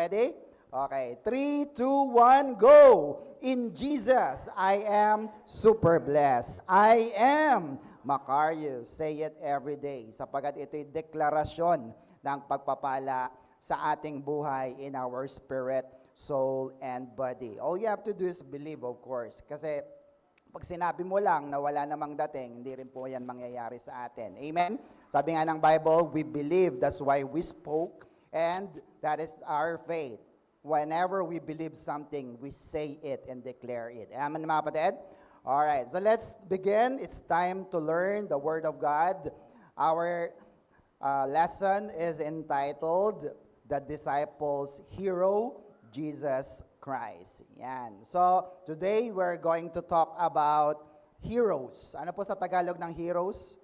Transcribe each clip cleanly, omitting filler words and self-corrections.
Ready? Okay. 3, 2, 1, go! In Jesus, I am super blessed. I am Macarius. Say it every day. Sapagat ito'y deklarasyon ng pagpapala sa ating buhay in our spirit, soul, and body. All you have to do is believe, of course. Kasi pag sinabi mo lang na wala namang dating, hindi rin po yan mangyayari sa atin. Amen? Sabi nga ng Bible, we believe, that's why we spoke, and that is our faith. Whenever we believe something, we say it and declare it. Amen, mga kapatid? Alright, so let's begin. It's time to learn the Word of God. Our lesson is entitled, The Disciples' Hero, Jesus Christ. Yan. So, today we're going to talk about heroes. Ano po sa Tagalog ng heroes?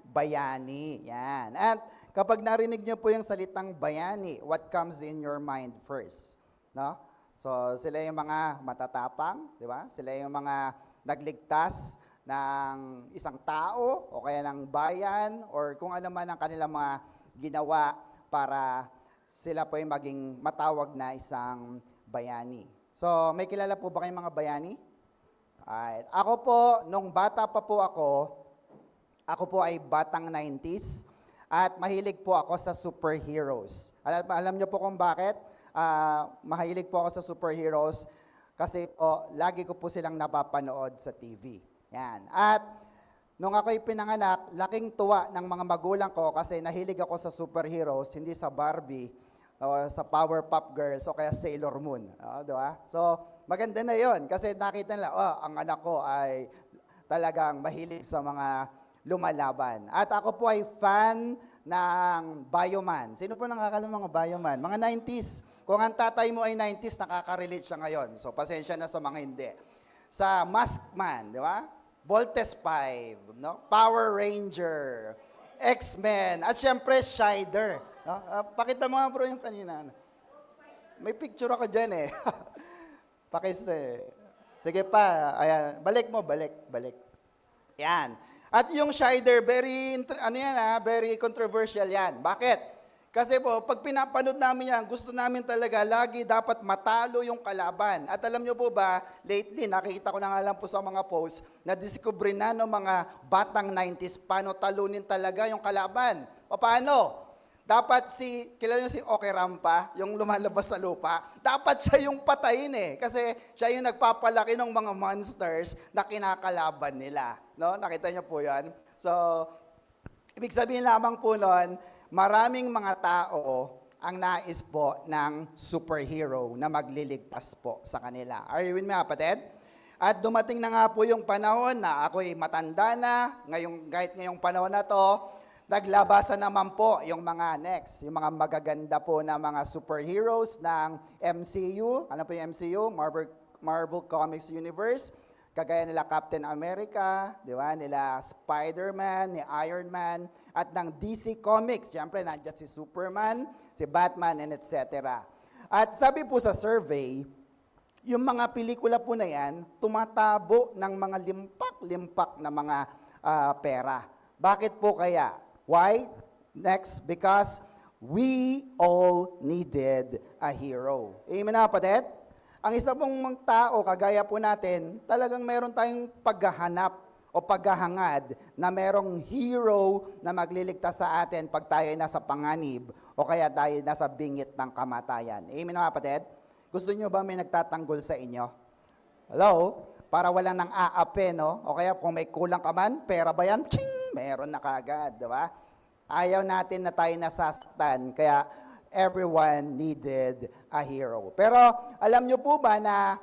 Bayani. Yan. And kapag narinig niyo po yung salitang bayani, what comes in your mind first? No? So, sila yung mga matatapang, di ba? Sila yung mga nagligtas ng isang tao o kaya ng bayan or kung ano man ang kanilang mga ginawa para sila po yung maging matawag na isang bayani. So, may kilala po ba kayong mga bayani? Alright. Ako po, nung bata pa po ako po ay batang 90s at mahilig po ako sa superheroes. Alam niyo po kung bakit? Mahilig po ako sa superheroes kasi po, lagi ko po silang napapanood sa TV. Yan. At nung ako'y pinanganak, laking tuwa ng mga magulang ko kasi nahilig ako sa superheroes, hindi sa Barbie, o sa Powerpuff Girls, o kaya Sailor Moon. Diba? So, maganda na yon kasi nakita nila, ang anak ko ay talagang mahilig sa mga lumalaban. At ako po ay fan ng Bioman. Sino po nakakalam mga Bioman? Mga 90s. Kung ang tatay mo ay 90s, nakaka-relate siya ngayon. So, pasensya na sa mga hindi. Sa Maskman, di ba? Voltes 5, no? Power Ranger, X-Men, at syempre, Shider. No? Pakita mo nga bro yung kanina. May picture ako dyan eh. Sige pa, ayan. Balik. Yan. At yung Shider, very controversial yan. Bakit? Kasi po, pag pinapanood namin yan, gusto namin talaga lagi dapat matalo yung kalaban. At alam nyo po ba, lately, nakikita ko na nga lang po sa mga posts, na-discover na ng mga batang 90s, paano talunin talaga yung kalaban. Paano? Dapat kilala nyo si Oke Rampa, yung lumalabas sa lupa, dapat siya yung patayin eh. Kasi siya yung nagpapalaki ng mga monsters na kinakalaban nila. No? Nakita nyo po yan? So, ibig sabihin lamang po nun, maraming mga tao ang nais po ng superhero na magliligtas po sa kanila. Are you with me, kapatid? At dumating na nga po yung panahon na ako'y matanda na, kahit ngayong panahon na to, naglabasan naman po yung mga yung mga magaganda po na mga superheroes ng MCU. Ano po yung MCU? Marvel Comics Universe. Kagaya nila Captain America, di ba? Nila Spider-Man, ni Iron Man, at ng DC Comics. Siyempre, nandiyan si Superman, si Batman, and etc. At sabi po sa survey, yung mga pelikula po na yan, tumatabo ng mga limpak-limpak na mga pera. Bakit po kaya? Why? Next, because we all needed a hero. Amen na, kapatid? Ang isa pong tao, kagaya po natin, talagang meron tayong paghahanap o paghahangad na merong hero na magliligtas sa atin pag tayo ay nasa panganib o kaya tayo nasa bingit ng kamatayan. Amen mga kapatid? Gusto nyo ba may nagtatanggol sa inyo? Hello? Para wala nang aape, no? O kaya kung may kulang ka man, pera ba yan? Ching! Meron na kagad, di ba? Ayaw natin na tayo nasasaktan, kaya everyone needed a hero. Pero alam nyo po ba na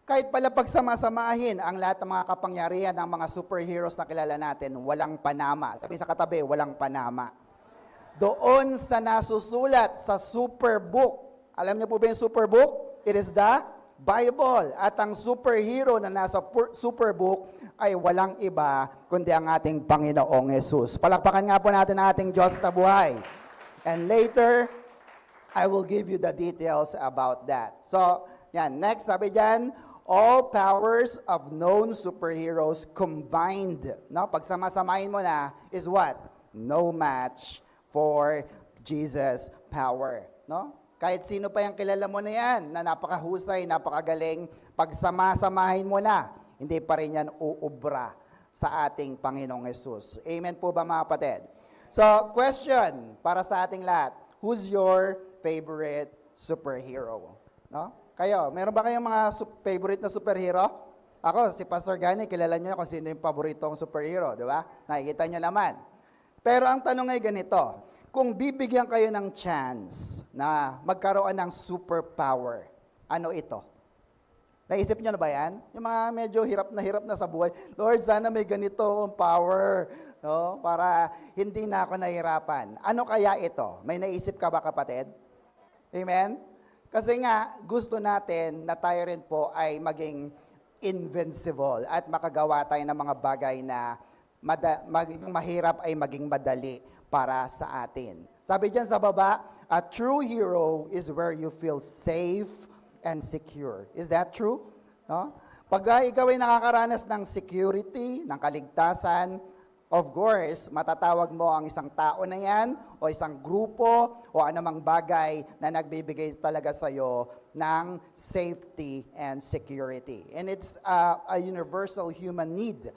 kahit pala pagsamasamahin ang lahat ng mga kapangyarihan ng mga superheroes na kilala natin, walang panama. Sabi sa katabi, walang panama. Doon sa nasusulat sa Superbook, alam nyo po ba yung Superbook? It is the Bible. At ang superhero na nasa Superbook ay walang iba kundi ang ating Panginoong Jesus. Palakpakan nga po natin ang ating Diyos na buhay. And later, I will give you the details about that. So, yan. Next, sabi dyan, all powers of known superheroes combined. No? Pag samasamahin mo na, is what? No match for Jesus' power. No? Kahit sino pa yung kilala mo na yan, na napakahusay, napakagaling, pag sama-samahin mo na, hindi pa rin yan uubra sa ating Panginoong Yesus. Amen po ba mga kapatid? So, question para sa ating lahat. Who's your favorite superhero? No? Kayo, meron ba kayong mga favorite na superhero? Ako, si Pastor Gani, kilala niyo kung sino yung paboritong superhero, di ba? Nakikita niyo naman. Pero ang tanong ay ganito, kung bibigyan kayo ng chance na magkaroon ng superpower, ano ito? Naisip niyo na ba yan? Yung mga medyo hirap na sa buhay, Lord, sana may ganito akong power, no? Para hindi na ako nahihirapan. Ano kaya ito? May naisip ka ba, kapatid? Amen? Kasi nga, gusto natin na tayo rin po ay maging invincible at makagawa tayo ng mga bagay na mahirap ay maging madali para sa atin. Sabi diyan sa baba, a true hero is where you feel safe and secure. Is that true? No? Pag ikaw ay nakakaranas ng security, ng kaligtasan, of course, matatawag mo ang isang tao na yan, o isang grupo, o anumang bagay na nagbibigay talaga sa'yo ng safety and security. And it's a universal human need.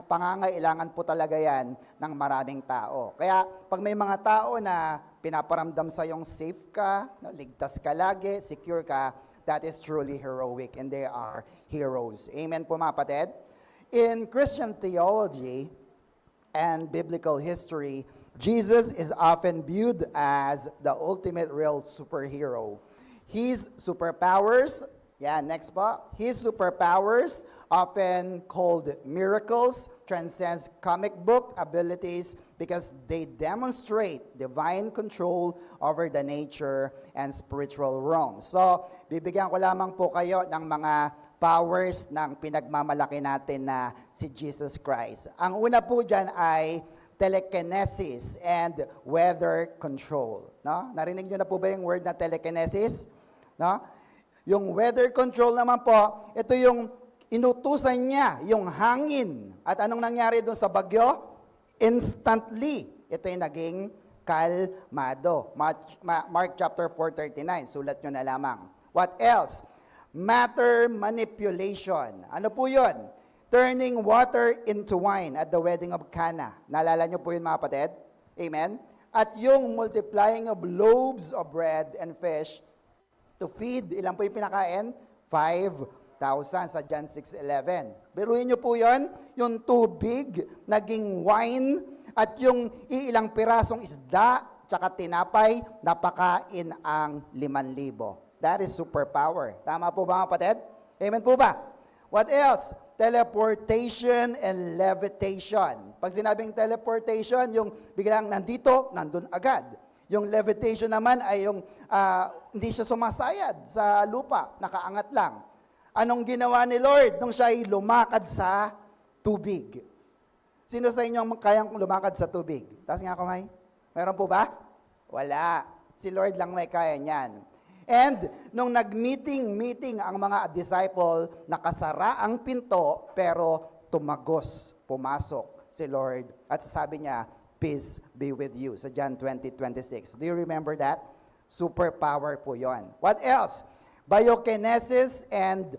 Pangangailangan po talaga yan ng maraming tao. Kaya pag may mga tao na pinaparamdam sa yung safe ka, ligtas ka lagi, secure ka, that is truly heroic and they are heroes. Amen po mga kapatid? In Christian theology and biblical history, Jesus is often viewed as the ultimate real superhero. His superpowers, next po, his superpowers, often called miracles, transcends comic book abilities because they demonstrate divine control over the nature and spiritual realms. So, bibigyan ko lamang po kayo ng mga powers ng pinagmamalaki natin na si Jesus Christ. Ang una po dyan ay telekinesis and weather control. No? Narinig nyo na po ba yung word na telekinesis? No? Yung weather control naman po, ito yung inutusan niya yung hangin. At anong nangyari doon sa bagyo? Instantly, ito yung naging kalmado. Mark chapter 4:39, sulat nyo na lamang. What else? Matter manipulation. Ano po yun? Turning water into wine at the wedding of Cana. Naalala nyo po yun mga kapatid? Amen? At yung multiplying of loaves of bread and fish to feed, ilan po yung pinakain? 5,000 sa John 6:11. Biruin nyo po yun, yung tubig, naging wine, at yung ilang pirasong isda, tsaka tinapay, napakain ang 5,000. That is superpower. Tama po ba mga kapatid? Amen po ba? What else? Teleportation and levitation. Pag sinabing teleportation, yung biglang nandito, nandun agad. Yung levitation naman ay yung hindi siya sumasayad sa lupa, nakaangat lang. Anong ginawa ni Lord nung siya ay lumakad sa tubig? Sino sa inyo ang kayang lumakad sa tubig? Taas nga kamay. Meron po ba? Wala. Si Lord lang may kaya niyan. And nung nag-meeting ang mga disciple, nakasara ang pinto, pero tumagos, pumasok si Lord. At sabi niya, peace be with you. Sa John 20:26. Do you remember that? Superpower po yon. What else? Biokinesis and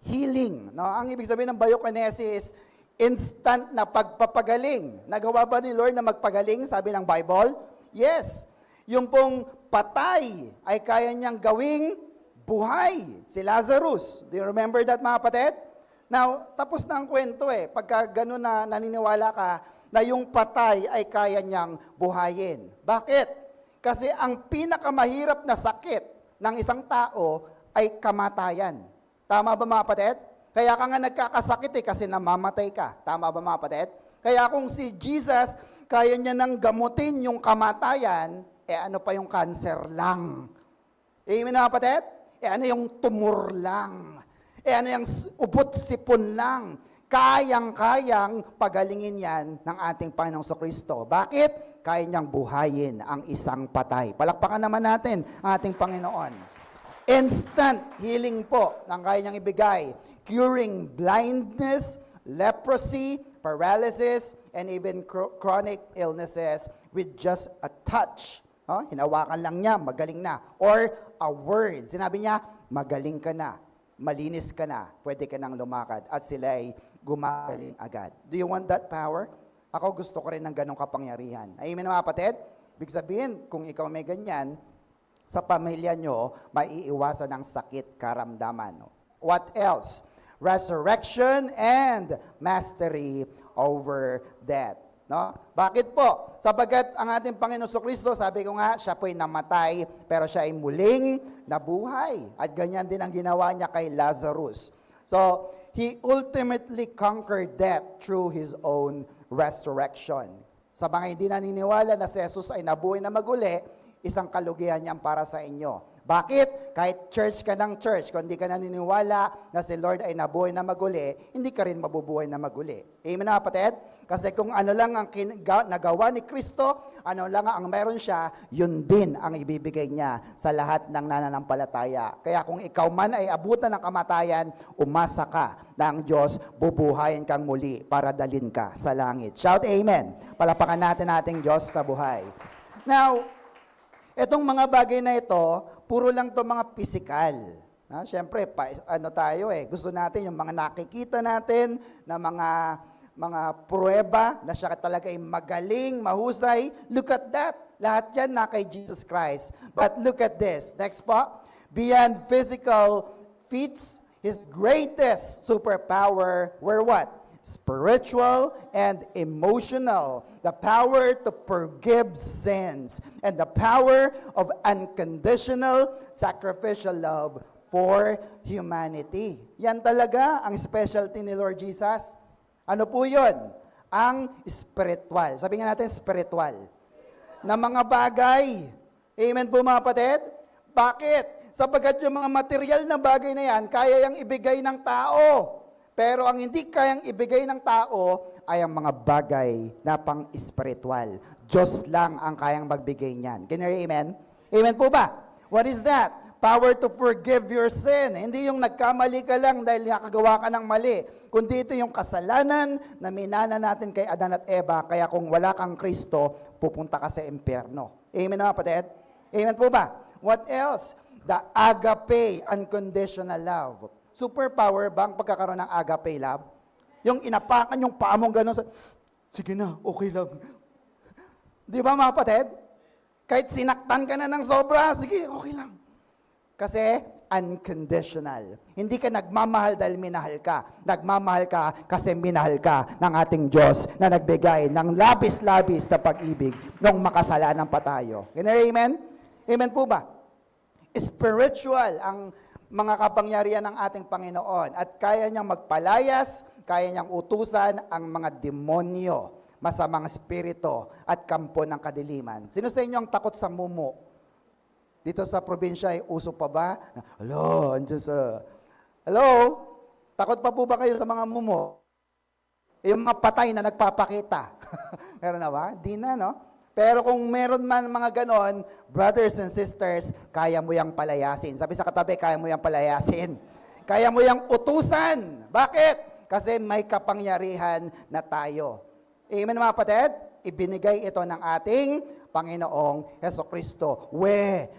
healing. No? Ang ibig sabihin ng biokinesis, instant na pagpapagaling. Nagawa ba ni Lord na magpagaling, sabi ng Bible? Yes. Yung pong patay ay kaya niyang gawing buhay. Si Lazarus. Do you remember that mga kapatid? Now, tapos na ang kwento eh. Pagka ganun na naniniwala ka na yung patay ay kaya niyang buhayin. Bakit? Kasi ang pinakamahirap na sakit ng isang tao ay kamatayan. Tama ba mga kapatid? Kaya ka nga nagkakasakit eh kasi namamatay ka. Tama ba mga kapatid? Kaya kung si Jesus, kaya niya nang gamutin yung kamatayan, ano pa yung cancer lang? Amen mga kapatid? Ano yung tumor lang? Ano yung ubot-sipon lang? Kayang-kayang pagalingin yan ng ating Panginoong Kristo. Bakit? Kaya niyang buhayin ang isang patay. Palakpakan naman natin ang ating Panginoon. Instant healing po ang kaya niyang ibigay. Curing blindness, leprosy, paralysis, and even chronic illnesses with just a touch Oh, hinawakan lang niya, magaling na. Or a word. Sinabi niya, magaling ka na, malinis ka na, pwede ka nang lumakad. At sila ay gumagaling agad. Do you want that power? Ako gusto ko rin ng ganong kapangyarihan. Amen mga kapatid? Ibig sabihin, kung ikaw may ganyan, sa pamilya nyo, maiiwasan ng sakit, karamdaman. What else? Resurrection and mastery over death. No? Bakit po? Sabagat ang ating Panginoon Kristo, sabi ko nga, siya po'y namatay, pero siya ay muling nabuhay. At ganyan din ang ginawa niya kay Lazarus. So, he ultimately conquered death through his own resurrection. Sa mga hindi naniniwala na si Jesus ay nabuhay na maguli, isang kalugihan niyan para sa inyo. Bakit? Kahit church ka ng church, kung hindi ka naniniwala na si Lord ay nabuhay na maguli, hindi ka rin mabubuhay na maguli. Amen na kapatid? Kasi kung ano lang ang nagawa ni Kristo, ano lang ang meron siya, yun din ang ibibigay niya sa lahat ng nananampalataya. Kaya kung ikaw man ay abutan ng kamatayan, umasa ka na ang Diyos bubuhayin kang muli para dalin ka sa langit. Shout amen. Palapakan natin ating Diyos na buhay. Now, etong mga bagay na ito, puro lang to mga physical. Siyempre, gusto natin yung mga nakikita natin na mga pruweba na siya talaga ay magaling, mahusay. Look at that. Lahat yan na kay Jesus Christ. But look at this. Next po. Beyond physical feats, His greatest superpower were what? Spiritual and emotional. The power to forgive sins. And the power of unconditional sacrificial love for humanity. Yan talaga ang specialty ni Lord Jesus. Ano po yun? Ang spiritual. Sabi nga natin, spiritual. Na mga bagay. Amen po mga kapatid? Bakit? Sapagat yung mga material na bagay na yan, kaya yang ibigay ng tao. Pero ang hindi kayang ibigay ng tao ay ang mga bagay na pang-spiritual. Diyos lang ang kayang magbigay niyan. Can you hear amen? Amen po ba? What is that? Power to forgive your sin. Hindi yung nagkamali ka lang dahil nakagawa ka ng mali. Kundi ito yung kasalanan na minana natin kay Adan at Eva. Kaya kung wala kang Kristo, pupunta ka sa impyerno. Amen mga kapatid? Amen po ba? What else? The agape, unconditional love. Superpower ba ang pagkakaroon ng agape love? Yung inapakan yung paa mong gano'n, sige na, okay lang. Di ba mga kapatid? Kahit sinaktan ka na ng sobra, sige, okay lang. Kasi unconditional. Hindi ka nagmamahal dahil minahal ka. Nagmamahal ka kasi minahal ka ng ating Diyos na nagbigay ng labis-labis na pag-ibig nung makasalanan pa tayo. Amen? Amen po ba? Spiritual ang mga kapangyarihan ng ating Panginoon at kaya niyang magpalayas, kaya niyang utusan ang mga demonyo, masamang spirito at kampo ng kadiliman. Sino sa inyo ang takot sa mumo? Dito sa probinsya ay uso pa ba? Hello, andiyan sa... Hello? Takot pa po ba kayo sa mga mumo? Yung mga patay na nagpapakita. Meron na ba? Di na, no? Pero kung meron man mga ganon, brothers and sisters, kaya mo yang palayasin. Sabi sa katabi, kaya mo yang palayasin. Kaya mo yang utusan. Bakit? Kasi may kapangyarihan na tayo. Amen mga kapatid? Ibinigay ito ng ating Panginoong Hesukristo.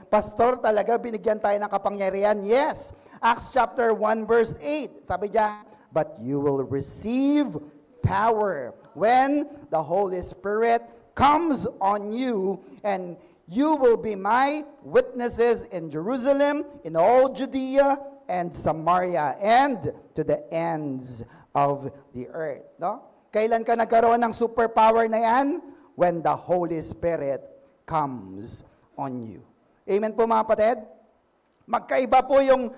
Pastor, talaga binigyan tayo ng kapangyarihan? Yes. Acts chapter 1 verse 8. Sabi diyan, but you will receive power when the Holy Spirit comes on you, and you will be my witnesses in Jerusalem, in all Judea and Samaria, and to the ends of the earth. No? Kailan ka nagkaroon ng superpower na yan? When the Holy Spirit comes on you. Amen po mga kapatid? Magkaiba po yung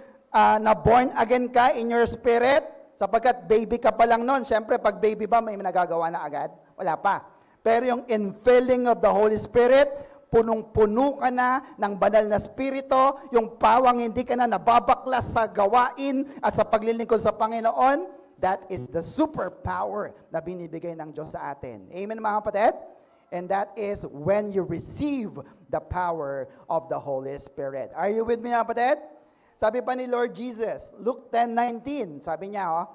na-born again ka in your spirit, sapagkat baby ka pa lang noon. Siyempre, pag baby ba, may nagagawa na agad? Wala pa. Pero yung infilling of the Holy Spirit, punong-puno ka na ng banal na spirito, yung pawang hindi ka na nababaklas sa gawain at sa paglilingkod sa Panginoon, that is the superpower na binibigay ng Diyos sa atin. Amen mga kapatid? And that is when you receive the power of the Holy Spirit. Are you with me mga kapatid? Sabi pa ni Lord Jesus, Luke 10:19, sabi niya,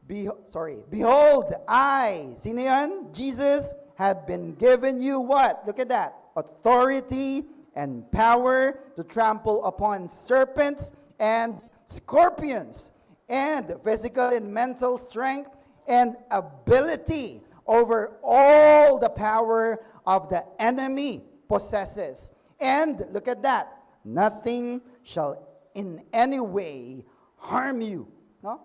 Behold, I, sino yan? Jesus, have been given you what? Look at that. authority and power to trample upon serpents and scorpions, and physical and mental strength and ability over all the power of the enemy possesses. And look at that, nothing shall in any way harm you. No?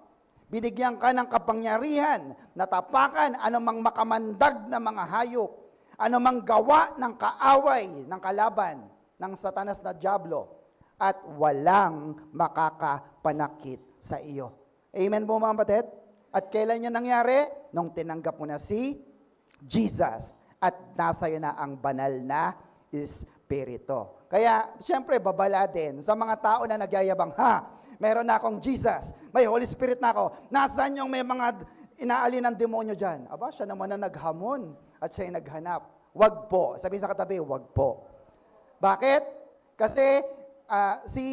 Binigyan ka ng kapangyarihan na tapakan anumang makamandag na mga hayop, anumang gawa ng kaaway ng kalaban ng Satanas na Diablo, at walang makakapanakit sa iyo. Amen po mga kapatid? At kailan yan nangyari? Nung tinanggap mo na si Jesus at nasa iyo na ang banal na Espiritu. Kaya, siyempre, babala din sa mga tao na nagyayabang, meron na akong Jesus, may Holy Spirit na ako, nasaan yung may mga inaalin ng demonyo dyan? Aba, siya naman na naghamon at siya yung naghanap. Wag po. Sabi sa katabi, wag po. Bakit? Kasi, si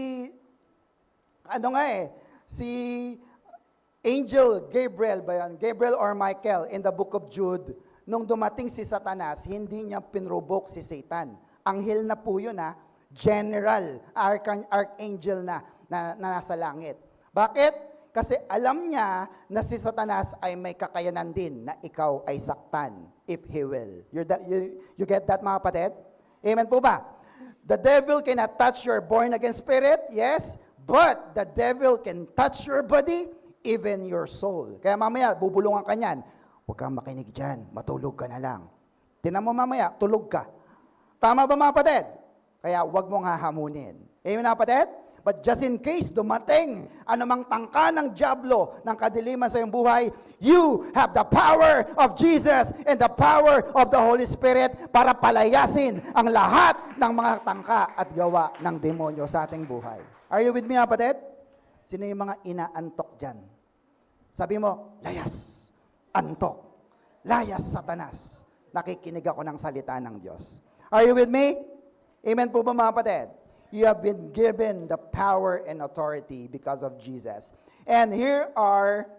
Angel Gabriel ba yan? Gabriel or Michael in the book of Jude, nung dumating si Satanas, hindi niya pinrobok si Satan. Anghel na po yun, general, archangel na nasa langit. Bakit? Kasi alam niya na si Satanas ay may kakayanan din na ikaw ay saktan if he will. You get that, mga kapatid? Amen po ba? The devil cannot touch your born-again spirit, yes, but the devil can touch your body, even your soul. Kaya mamaya, bubulungan ka niyan. Huwag kang makinig dyan, matulog ka na lang. Tinan mo mamaya, tulog ka. Tama ba mga kapatid? Kaya huwag mong hahamunin. Amen mga kapatid? But just in case dumating anumang tangka ng Diablo ng kadiliman sa iyong buhay, you have the power of Jesus and the power of the Holy Spirit para palayasin ang lahat ng mga tangka at gawa ng demonyo sa ating buhay. Are you with me, kapatid? Sino yung mga inaantok dyan? Sabi mo, layas, antok, layas, Satanas. Nakikinig ako ng salita ng Diyos. Are you with me? Amen po ba mga kapatid? You have been given the power and authority because of Jesus. And here are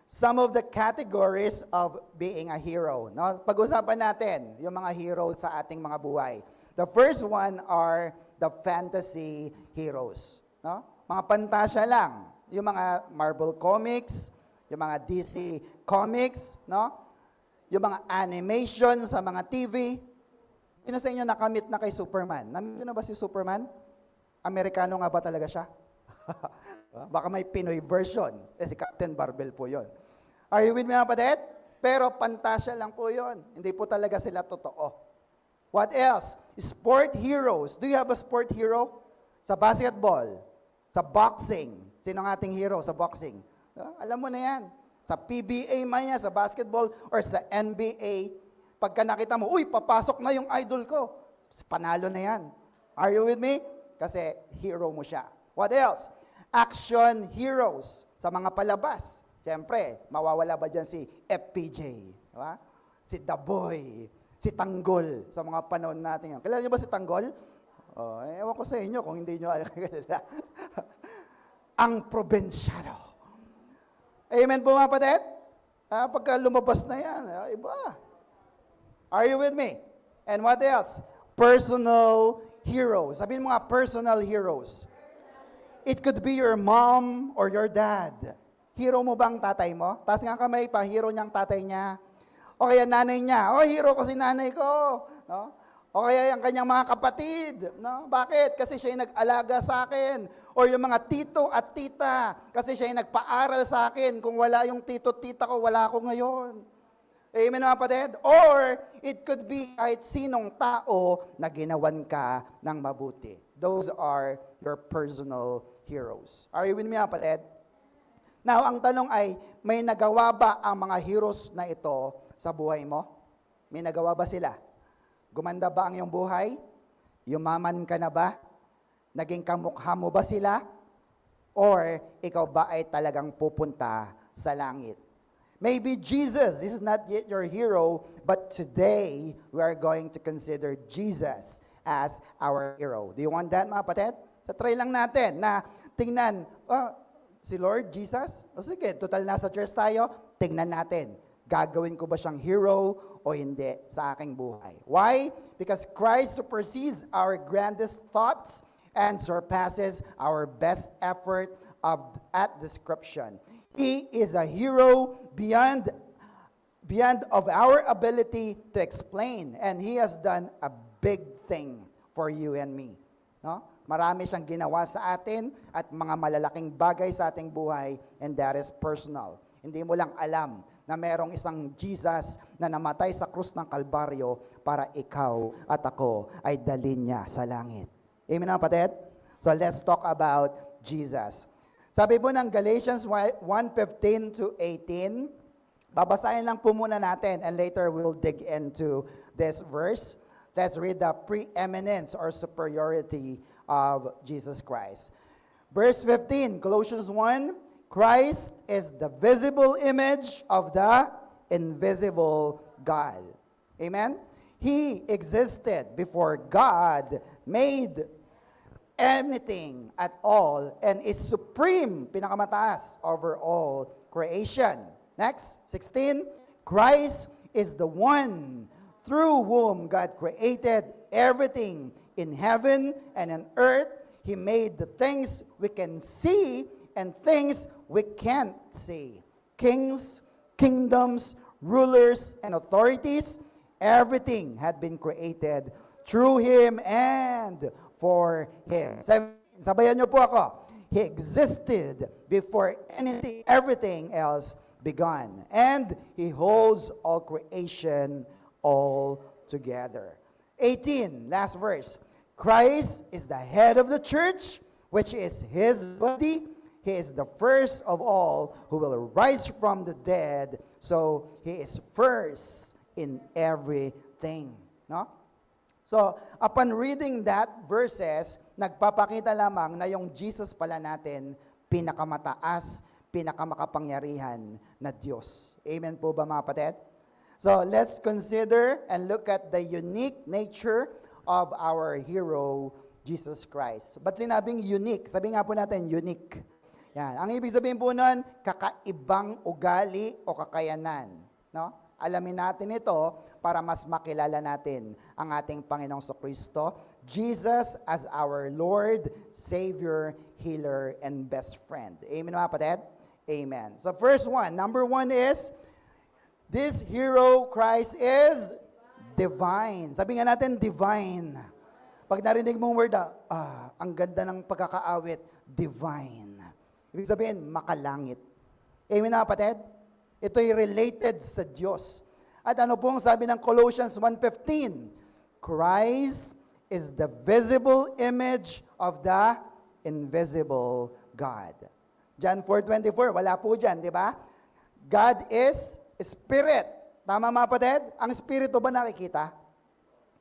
some of the categories of being a hero. No? Pag-usapan natin yung mga hero sa ating mga buhay. The first one are the fantasy heroes. No? Mga pantasya lang. Yung mga Marvel Comics, yung mga DC Comics, no? Yung mga animation sa mga TV. Sino sa inyo nakamit na kay Superman? Namit na ba si Superman? Amerikano nga ba talaga siya? Baka may Pinoy version. Si Captain Barbell po yon. Are you with me, mga kapatid? Pero pantasya lang po yon. Hindi po talaga sila totoo. What else? Sport heroes. Do you have a sport hero? Sa basketball, sa boxing. Sino ang ating hero sa boxing? Alam mo na yan. Sa PBA man yan, sa basketball, or sa NBA, pagka nakita mo, uy, papasok na yung idol ko. Panalo na yan. Are you with me? Kasi hero mo siya. What else? Action heroes sa mga palabas. Siyempre, mawawala ba dyan si FPJ? Diba? Si The Boy, si Tanggol sa mga panahon natin yan. Kilala niyo ba si Tanggol? Ewan ko sa inyo kung hindi niyo kilala. Ang probinsyano. Amen po mga kapatid? Pagka lumabas na yan, iba. Are you with me? And what else? Personal heroes. Sabihin mo nga, personal heroes. It could be your mom or your dad. Hero mo ba ang tatay mo? Taas nga kamay pa, hero niyang tatay niya. O kaya nanay niya. Hero ko si nanay ko. No? O kaya yung kanyang mga kapatid. No? Bakit? Kasi siya yung nag-alaga sa akin. O yung mga tito at tita. Kasi siya yung nagpaaral sa akin. Kung wala yung tito at tita ko, wala ako ngayon. Amen mga kapatid? Or it could be kahit sinong tao na ginawan ka ng mabuti. Those are your personal heroes. Are you with me mga kapatid? Now, ang tanong ay, may nagawa ba ang mga heroes na ito sa buhay mo? May nagawa ba sila? Gumanda ba ang iyong buhay? Yumaman ka na ba? Naging kamukha mo ba sila? Or ikaw ba ay talagang pupunta sa langit? Maybe Jesus is not yet your hero, but today we are going to consider Jesus as our hero. Do you want that, mga kapatid? So try lang natin na tingnan, si Lord Jesus? O sige, total nasa church tayo, tingnan natin. Gagawin ko ba siyang hero o hindi sa aking buhay? Why? Because Christ supersedes our grandest thoughts and surpasses our best effort at description. He is a hero beyond of our ability to explain, and He has done a big thing for you and me. No? Marami siyang ginawa sa atin at mga malalaking bagay sa ating buhay, and that is personal. Hindi mo lang alam na merong isang Jesus na namatay sa krus ng Kalbaryo para ikaw at ako ay dalhin niya sa langit. Amen, kapatid? So let's talk about Jesus. Sabi po ng Galatians 1:15 to 18, babasahin lang po muna natin and later we'll dig into this verse. Let's read the preeminence or superiority of Jesus Christ. Verse 15, Colossians 1, Christ is the visible image of the invisible God. Amen? He existed before God made anything at all and is supreme, pinakamataas, over all creation. Next, 16, Christ is the one through whom God created everything in heaven and on earth. He made the things we can see and things we can't see. Kings, kingdoms, rulers, and authorities, everything had been created through Him and for Him. Sabayan niyo po ako. He existed before everything else began. And He holds all creation all together. 18, last verse. Christ is the head of the church, which is His body. He is the first of all who will rise from the dead. So, He is first in everything. No? So, upon reading that verses, nagpapakita lamang na yung Jesus pala natin, pinakamataas, pinakamakapangyarihan na Diyos. Amen po ba mga kapatid? So, let's consider and look at the unique nature of our hero, Jesus Christ. Ba't sinabing unique? Sabi nga po natin, unique. Yan. Ang ibig sabihin po nun, kakaibang ugali o kakayanan. No? Alamin natin ito para mas makilala natin ang ating Panginoong Kristo, Jesus as our Lord, Savior, Healer, and best friend. Amen mga kapatid? Amen. So first one, number one is, this hero Christ is divine. Sabi nga natin, divine. Pag narinig mong word, ang ganda ng pagkakaawit, divine. Ibig sabihin, makalangit. Amen na kapatid? Ito'y related sa Diyos. At ano pong sabi ng Colossians 1:15? Christ is the visible image of the invisible God. John 4:24, wala po dyan, di ba? God is Spirit. Tama mga kapatid? Ang Espiritu ba nakikita?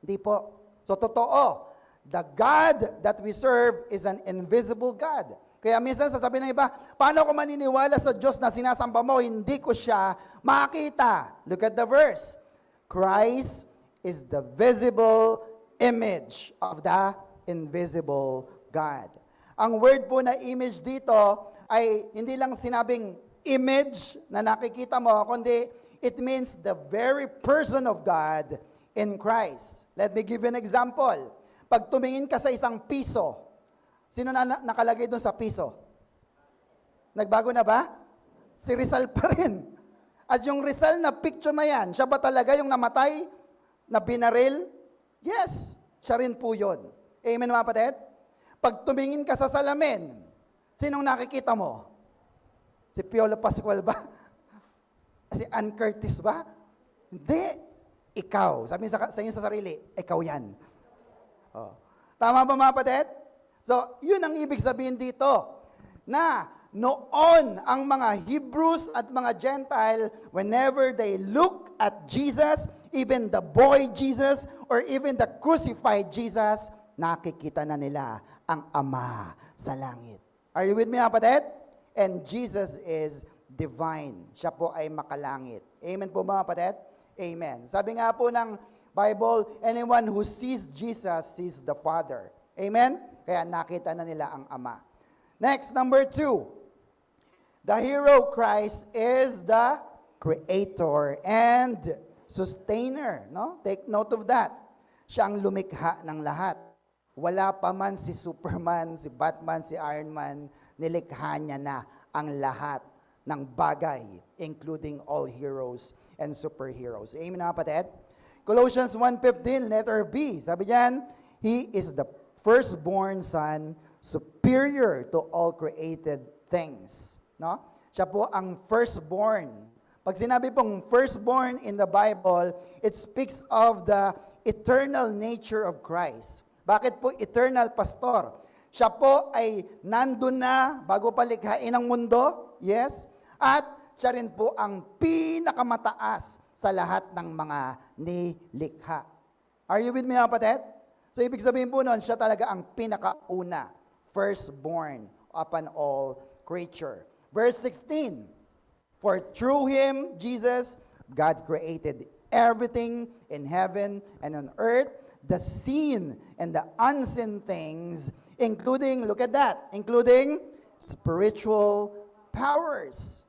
Hindi po. So totoo, the God that we serve is an invisible God. Kaya minsan sasabihin ng iba, paano ako maniniwala sa Diyos na sinasamba mo? Hindi ko siya makita. Look at the verse. Christ is the visible image of the invisible God. Ang word po na image dito ay hindi lang sinabing image na nakikita mo, kundi it means the very person of God in Christ. Let me give you an example. Pag tumingin ka sa isang piso, sino na nakalagay doon sa piso? Nagbago na ba? Si Rizal pa rin. At yung Rizal na picture na yan, siya ba talaga yung namatay, na binaril? Yes, siya rin po yun. Amen mga kapatid? Pag tumingin ka sa salamin, sinong nakikita mo? Si Piolo Pascual ba? Si Ann Curtis ba? Hindi. Ikaw. Sabi sa inyo sa sarili, ikaw yan. Oh. Tama ba mga kapatid? So, yun ang ibig sabihin dito, na noon ang mga Hebrews at mga Gentile, whenever they look at Jesus, even the boy Jesus, or even the crucified Jesus, nakikita na nila ang Ama sa langit. Are you with me, kapatid? And Jesus is divine. Siya po ay makalangit. Amen po mga kapatid? Amen. Sabi nga po ng Bible, anyone who sees Jesus sees the Father. Amen? Kaya nakita na nila ang Ama. Next, number 2. The hero Christ is the creator, and sustainer. No? Take note of that. Siya ang lumikha ng lahat. Wala pa man si Superman, si Batman, si Iron Man, nilikha niya na ang lahat ng bagay, including all heroes and superheroes. Amen na kapatid? Colossians 1:15, letter B. Sabi diyan, He is the firstborn son, superior to all created things. No? Siya po ang firstborn. Pag sinabi pong firstborn in the Bible, it speaks of the eternal nature of Christ. Bakit po eternal, pastor? Siya po ay nandun na bago palikhain ang mundo, yes? At siya rin po ang pinakamataas sa lahat ng mga nilikha. Are you with me, kapatid? So, ibig sabihin po nun, siya talaga ang pinakauna, firstborn upon all creature. Verse 16, For through Him, Jesus, God created everything in heaven and on earth, the seen and the unseen things, including, look at that, including spiritual powers,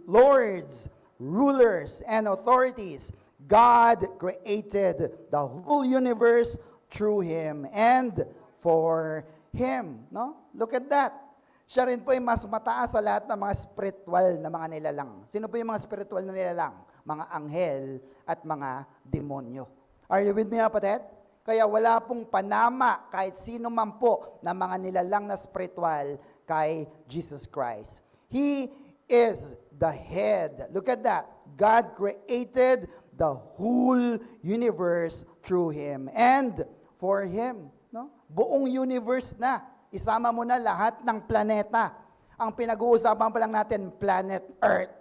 lords, rulers, and authorities. God created the whole universe through Him and for Him. No? Look at that. Siya rin po ay mas mataas sa lahat ng mga spiritual na mga nilalang. Sino po yung mga spiritual na nilalang? Mga anghel at mga demonyo. Are you with me, kapatid? Kaya wala pong panama kahit sino man po na mga nilalang na spiritual kay Jesus Christ. He is the head. Look at that. God created the whole universe through Him and for Him. No? Buong universe na. Isama mo na lahat ng planeta. Ang pinag-uusapan pa lang natin, planet Earth.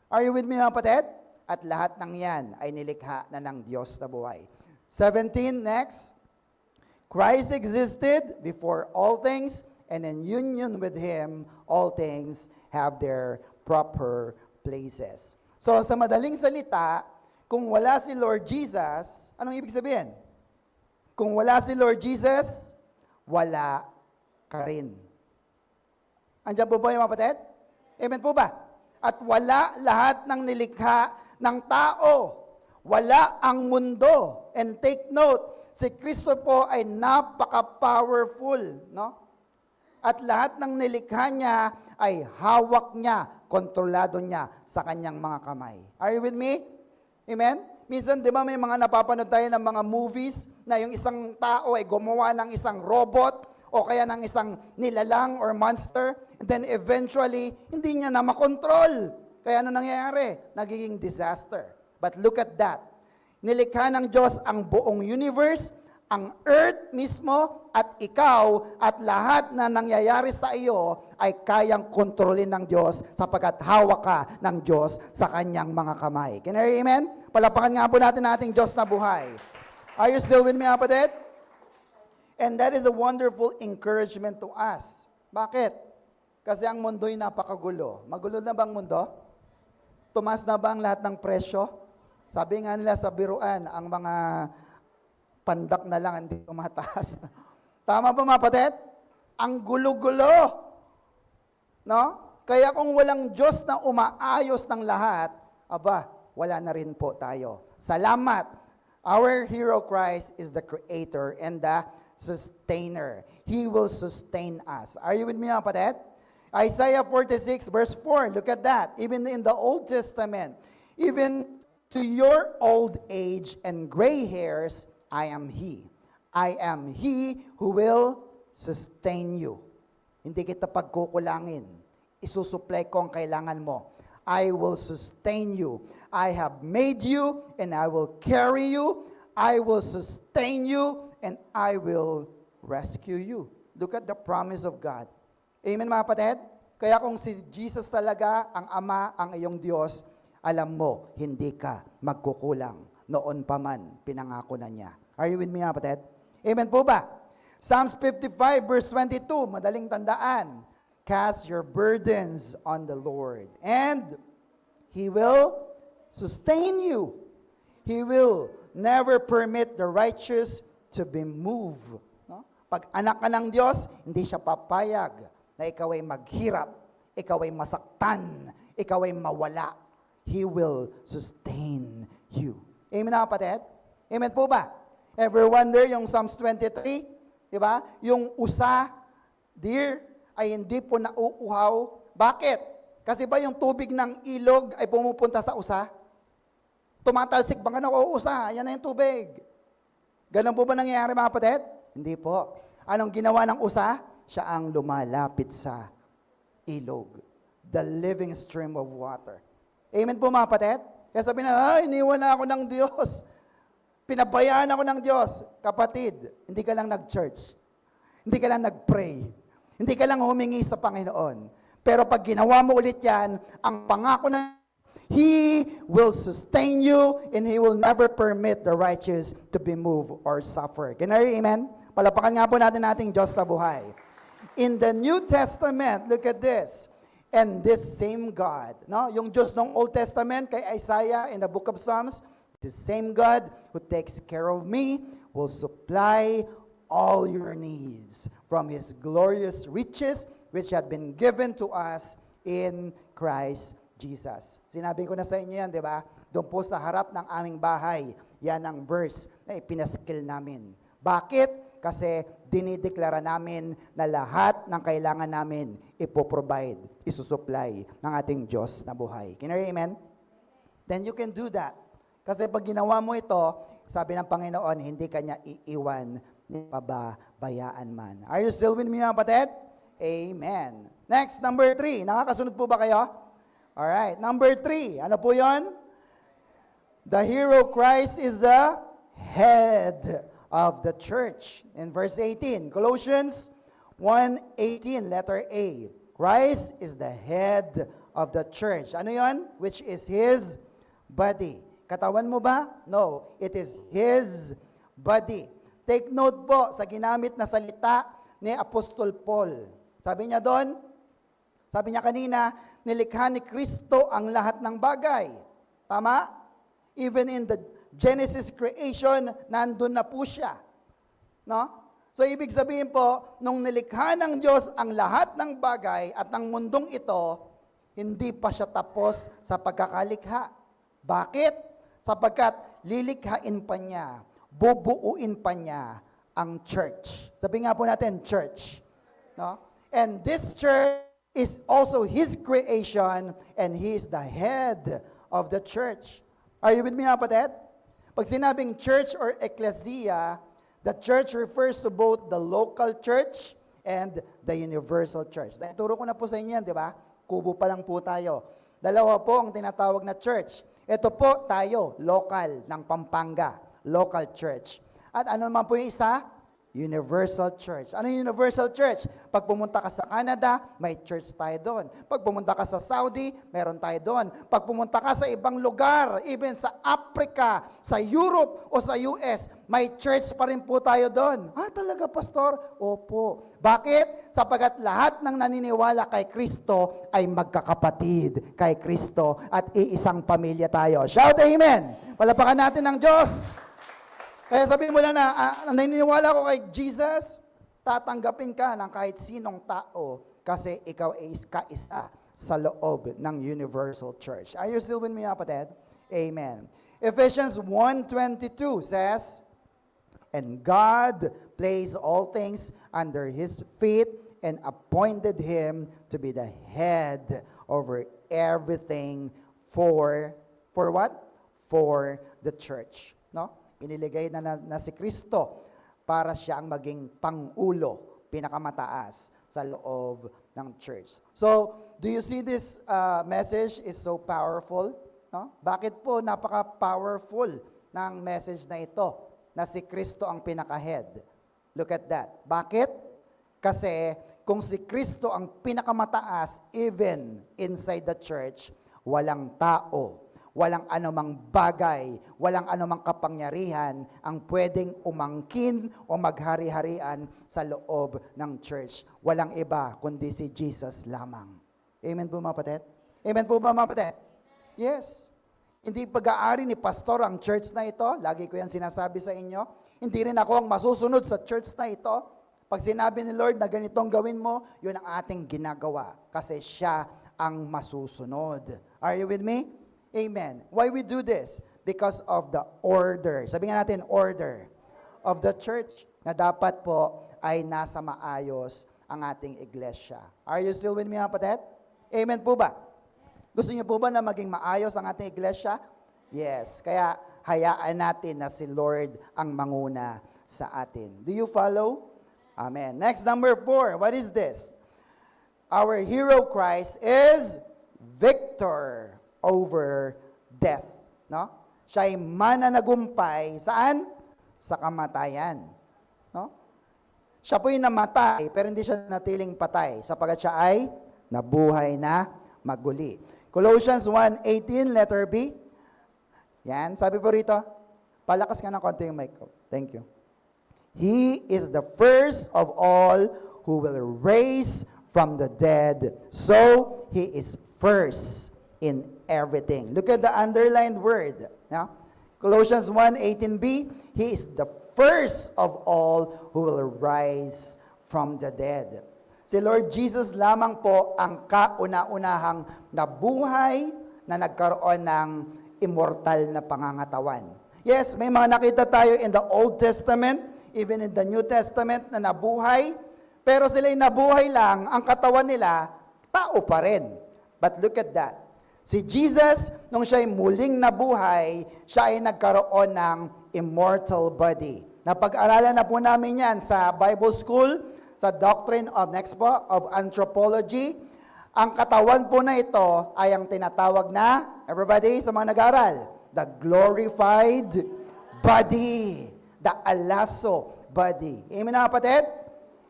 Are you with me, mga kapatid? At lahat ng yan ay nilikha na ng Diyos na buhay. 17, next. Christ existed before all things, and in union with Him, all things have their proper places. So, sa madaling salita, kung wala si Lord Jesus, anong ibig sabihin? Kung wala si Lord Jesus, wala ka rin. Andiyan po ba yung mga kapatid? Amen po ba? At wala lahat ng nilikha ng tao. Wala ang mundo. And take note, si Kristo po ay napaka-powerful, no? At lahat ng nilikha niya ay hawak niya, kontrolado niya sa kanyang mga kamay. Are you with me? Amen? Minsan, di ba may mga napapanood tayo ng mga movies na yung isang tao ay gumawa ng isang robot o kaya ng isang nilalang or monster, and then eventually, hindi niya na makontrol. Kaya ano nangyayari? Nagiging disaster. But look at that. Nilikha ng Diyos ang buong universe, ang earth mismo, at ikaw, at lahat na nangyayari sa iyo ay kayang kontrolin ng Diyos sapagkat hawak ka ng Diyos sa kanyang mga kamay. Can I hear amen? Palapakan nga po natin ating Diyos na buhay. Are you still with me, kapatid? And that is a wonderful encouragement to us. Bakit? Kasi ang mundo'y napakagulo. Magulo na bang mundo? Tumaas na ba ang lahat ng presyo? Sabi nga nila sa biruan, ang mga pandak na lang hindi tumataas. Tama ba, mga kapatid? Ang gulo-gulo. No? Kaya kung walang Diyos na umaayos ng lahat, aba, wala na rin po tayo. Salamat. Our hero Christ is the creator and the sustainer. He will sustain us. Are you with me, mga kapatid? Isaiah 46 verse 4, look at that. Even in the Old Testament, even to your old age and gray hairs, I am He. I am He who will sustain you. Hindi kita pagkukulangin. Isusupply ko ang kailangan mo. I will sustain you. I have made you and I will carry you. I will sustain you and I will rescue you. Look at the promise of God. Amen, mga kapatid? Kaya kung si Jesus talaga, ang Ama, ang iyong Diyos, alam mo, hindi ka magkukulang. Noon pa man, pinangako na niya. Are you with me, mga kapatid? Amen po ba? Psalms 55 verse 22, madaling tandaan. Cast your burdens on the Lord, and He will sustain you. He will never permit the righteous to be moved. No? Pag anak ka ng Diyos, hindi siya papayag na ikaw ay maghirap, ikaw ay masaktan, ikaw ay mawala. He will sustain you. Amen na kapatid? Amen po ba? Ever wonder yung Psalms 23? Diba? Yung usa, deer, ay hindi po nauuhaw. Bakit? Kasi ba yung tubig ng ilog ay pumupunta sa usa? Tumatalsik ba ka na? Oo, usa. Yan na yung tubig. Ganun po ba nangyayari mga kapatid? Hindi po. Anong ginawa ng usa? Siya ang lumalapit sa ilog. The living stream of water. Amen po mga kapatid? Kaya sabi na, iniwan na ako ng Diyos. Pinabayaan ako ng Diyos. Kapatid, hindi ka lang nag-church. Hindi ka lang nag-pray. Hindi ka lang humingi sa Panginoon. Pero pag ginawa mo ulit yan, ang pangako na He will sustain you and He will never permit the righteous to be moved or suffer. Can I hear amen? Palapakan nga po natin ating Diyos na buhay. In the New Testament, look at this. And this same God, no? Yung Diyos ng Old Testament kay Isaiah in the book of Psalms, the same God who takes care of me will supply all your needs from His glorious riches which had been given to us in Christ Jesus. Sinabi ko na sa inyo yan, di ba? Doon po sa harap ng aming bahay, yan ang verse na ipinaskil namin. Bakit? Kasi dinideklara namin na lahat ng kailangan namin ipoprovide, isusupply ng ating Diyos na buhay. Can you hear amen? Then you can do that. Kasi pag ginawa mo ito, sabi ng Panginoon, hindi kanya iiwan ni pababayaan man. Are you still with me mga kapatid? Amen. Next, number 3. Nakakasunod po ba kayo? Alright, number 3. Ano po yon? The hero Christ is the head of the church. In verse 18, Colossians 1:18, letter A. Christ is the head of the church. Ano yon? Which is His body. Katawan mo ba? No, it is His body. Take note po sa ginamit na salita ni Apostol Paul. Sabi niya doon, sabi niya kanina, nilikha ni Kristo ang lahat ng bagay. Tama? Even in the Genesis creation, nandun na po siya. No? So, ibig sabihin po, nung nilikha ng Diyos ang lahat ng bagay at ang mundong ito, hindi pa siya tapos sa pagkakalikha. Bakit? Sapagkat lilikhain pa niya, bubuuin pa niya ang church. Sabi nga po natin, church. No? And this church is also His creation and He is the head of the church. Are you with me, kapatid? Pag sinabing church or ecclesia, the church refers to both the local church and the universal church. Turo ko na po sa inyo yan, di ba? Kubo pa lang po tayo. Dalawa po ang tinatawag na church. Ito po tayo, local ng Pampanga, local church. At ano naman po yung isa? Universal church. Ano yung universal church? Pag pumunta ka sa Canada, may church tayo doon. Pag pumunta ka sa Saudi, meron tayo doon. Pag pumunta ka sa ibang lugar, even sa Africa, sa Europe o sa US, may church pa rin po tayo doon. Talaga, pastor? Opo. Bakit? Sapagat lahat ng naniniwala kay Kristo ay magkakapatid kay Kristo at iisang pamilya tayo. Shout amen! Palapakan natin ng Diyos. Kaya sabihin mo lang na, naniniwala ko kay Jesus, tatanggapin ka ng kahit sinong tao kasi ikaw ay kaisa sa loob ng Universal Church. Are you still with me, kapatid? Amen. Ephesians 1:22 says, and God placed all things under His feet and appointed Him to be the head over everything for what? For the church. No? Iniligay na si Kristo para siya ang maging pangulo, pinakamataas sa loob ng church. So, do you see this message is so powerful? No? Bakit po napaka-powerful ng message na ito na si Kristo ang pinaka-head? Look at that. Bakit? Kasi kung si Kristo ang pinakamataas, even inside the church, walang tao, walang anumang bagay, walang anumang kapangyarihan ang pwedeng umangkin o maghari-harian sa loob ng church. Walang iba kundi si Jesus lamang. Amen po mga kapatid? Amen po ba mga kapatid? Yes. Hindi pag-aari ni pastor ang church na ito. Lagi ko yan sinasabi sa inyo. Hindi rin ako ang masusunod sa church na ito. Pag sinabi ni Lord na ganitong gawin mo, yun ang ating ginagawa. Kasi siya ang masusunod. Are you with me? Amen. Why we do this? Because of the order. Sabi nga natin, order of the church na dapat po ay nasa maayos ang ating iglesia. Are you still with me, mga kapatid? Amen po ba? Gusto niyo po ba na maging maayos ang ating iglesia? Yes. Kaya hayaan natin na si Lord ang manguna sa atin. Do you follow? Amen. Next, number 4. What is this? Our hero Christ is victor over death. No? Siya ay mananagumpay. Saan? Sa kamatayan. No? Siya po yung namatay, pero hindi siya natiling patay, sapagat siya ay nabuhay na maguli. Colossians 1:18, letter B. Yan, sabi po rito, palakas nga ng konti yung mic ko. Thank you. He is the first of all who will raise from the dead. So, He is first in everything. Look at the underlined word. Yeah? Colossians 1:18b, He is the first of all who will rise from the dead. Si Lord Jesus lamang po ang kauna-unahang nabuhay na nagkaroon ng immortal na pangangatawan. Yes, may mga nakita tayo in the Old Testament, even in the New Testament na nabuhay, pero sila'y nabuhay lang, ang katawan nila, tao pa rin. But look at that. Si Jesus, nung siya'y muling nabuhay, siya ay nagkaroon ng immortal body. Napag-aralan na po namin yan sa Bible School, sa Doctrine of Anthropology. Ang katawan po na ito ay ang tinatawag na, everybody sa mga nag-aral, the glorified body, the alaso body. Amen na kapatid?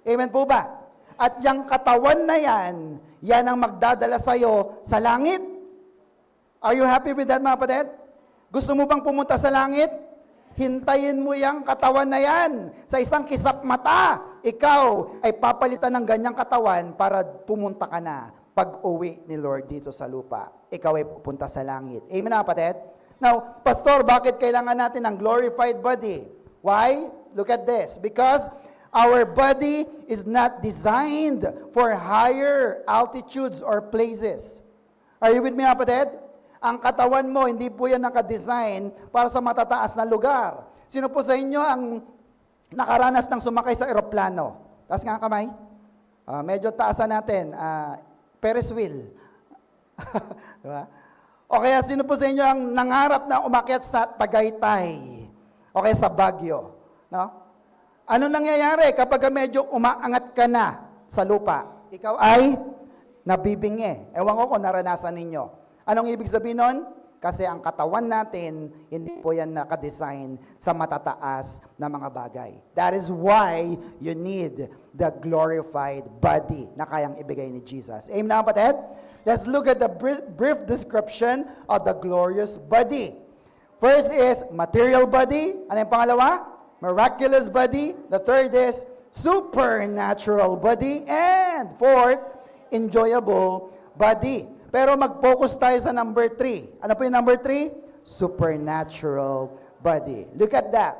Amen po ba? At yung katawan na yan, yan ang magdadala sa'yo sa langit. Are you happy with that mga kapatid? Gusto mo bang pumunta sa langit? Hintayin mo yung katawan na yan. Sa isang kisap mata, ikaw ay papalitan ng ganyang katawan para pumunta ka na pag-uwi ni Lord dito sa lupa. Ikaw ay pupunta sa langit. Amen na kapatid? Now, Pastor, bakit kailangan natin ng glorified body? Why? Look at this. Because our body is not designed for higher altitudes or places. Are you with me kapatid? Ang katawan mo, hindi po yan nakadesign para sa matataas na lugar. Sino po sa inyo ang nakaranas ng sumakay sa eroplano? Taas nga ang kamay. Medyo taasan natin. Ferris wheel. Diba? O kaya sino po sa inyo ang nangarap na umakyat sa Tagaytay? O kaya sa Baguio? No? Ano nangyayari kapag medyo umaangat ka na sa lupa? Ikaw ay nabibingi. Ewan ko kung naranasan ninyo. Anong ibig sabihin nun? Kasi ang katawan natin, hindi po yan nakadesign sa matataas na mga bagay. That is why you need the glorified body na kayang ibigay ni Jesus. Amen na kapatid? Let's look at the brief description of the glorious body. First is material body. Ano yung pangalawa? Miraculous body. The third is supernatural body. And fourth, enjoyable body. Pero mag-focus tayo sa number 3. Ano po yung number 3? Supernatural body. Look at that.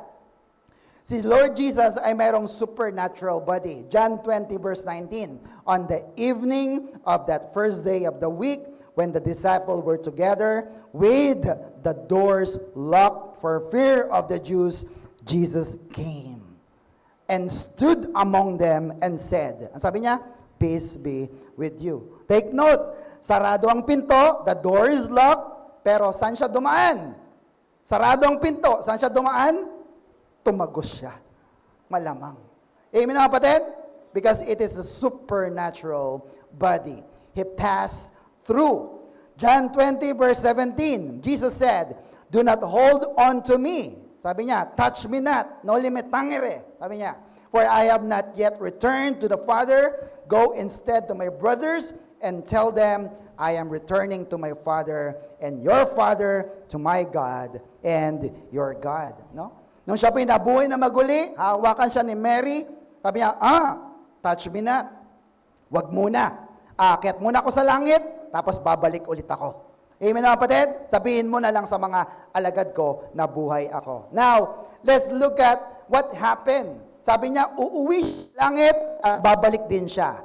Si Lord Jesus ay mayroong supernatural body. John 20 verse 19. On the evening of that first day of the week, when the disciples were together with the doors locked for fear of the Jews, Jesus came and stood among them and said, ang sabi niya, peace be with you. Take note, sarado ang pinto, the door is locked, pero saan siya dumaan? Sarado ang pinto, saan siya dumaan? Tumagos siya. Malamang. Amen na kapatid? Because it is a supernatural body. He passed through. John 20 verse 17, Jesus said, do not hold on to me. Sabi niya, touch me not, no limit tangere. Sabi niya, for I have not yet returned to the Father. Go instead to my brothers and tell them, I am returning to my Father and your Father, to my God and your God. No? Nung siya po nabuhay na maguli, hawakan siya ni Mary, sabi niya, touch me not. Wag muna. Aakyat muna ako sa langit, tapos babalik ulit ako. Amen na kapatid? Sabihin mo na lang sa mga alagad ko na buhay ako. Now, let's look at what happened. Sabi niya, uuwi siya sa langit at babalik din siya.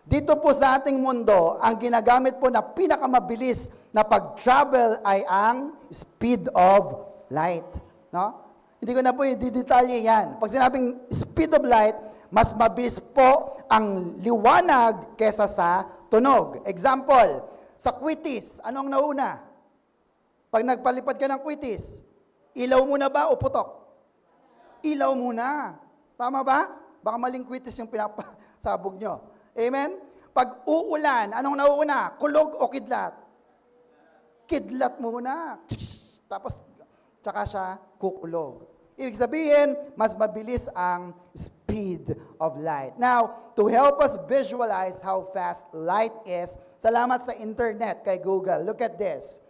Dito po sa ating mundo, ang ginagamit po na pinakamabilis na pag-travel ay ang speed of light. No? Hindi ko na po i-detalye yan. Pag sinabing speed of light, mas mabilis po ang liwanag kesa sa tunog. Example, sa kwitis, anong nauna? Pag nagpalipad ka ng kwitis, ilaw muna ba o putok? Ilaw muna. Tama ba? Baka maling kwitis yung pinapasabog nyo. Amen? Pag uulan, anong nauuna? Kulog o kidlat? Kidlat muna. Tapos, tsaka siya kukulog. Ibig sabihin, mas mabilis ang speed of light. Now, to help us visualize how fast light is, salamat sa internet kay Google. Look at this.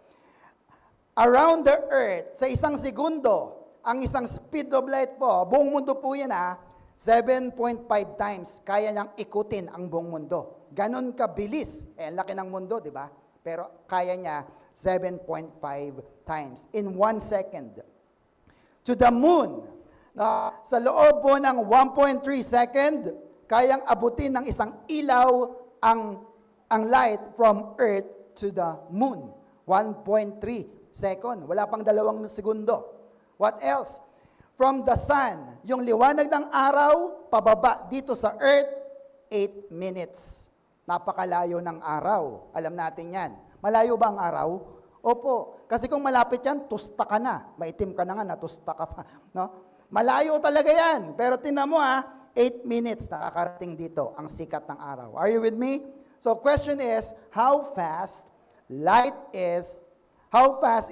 Around the earth, sa isang segundo, ang isang speed of light po, buong mundo po yan 7.5 times kaya niyang ikutin ang buong mundo. Ganon kabilis. Ang laki ng mundo, di ba? Pero kaya niya 7.5 times in 1 second. To the moon, sa loob po ng 1.3 second, kayang abutin ng isang ilaw ang light from Earth to the moon. 1.3 second. Wala pang 2 segundo. What else? From the sun, yung liwanag ng araw, pababa dito sa earth, 8 minutes. Napakalayo ng araw. Alam natin yan. Malayo ba ang araw? Opo. Kasi kung malapit yan, tusta ka na. Maitim ka na nga, natusta ka pa. No? Malayo talaga yan. Pero tingnan mo 8 minutes nakakarating dito ang sikat ng araw. Are you with me? So question is, how fast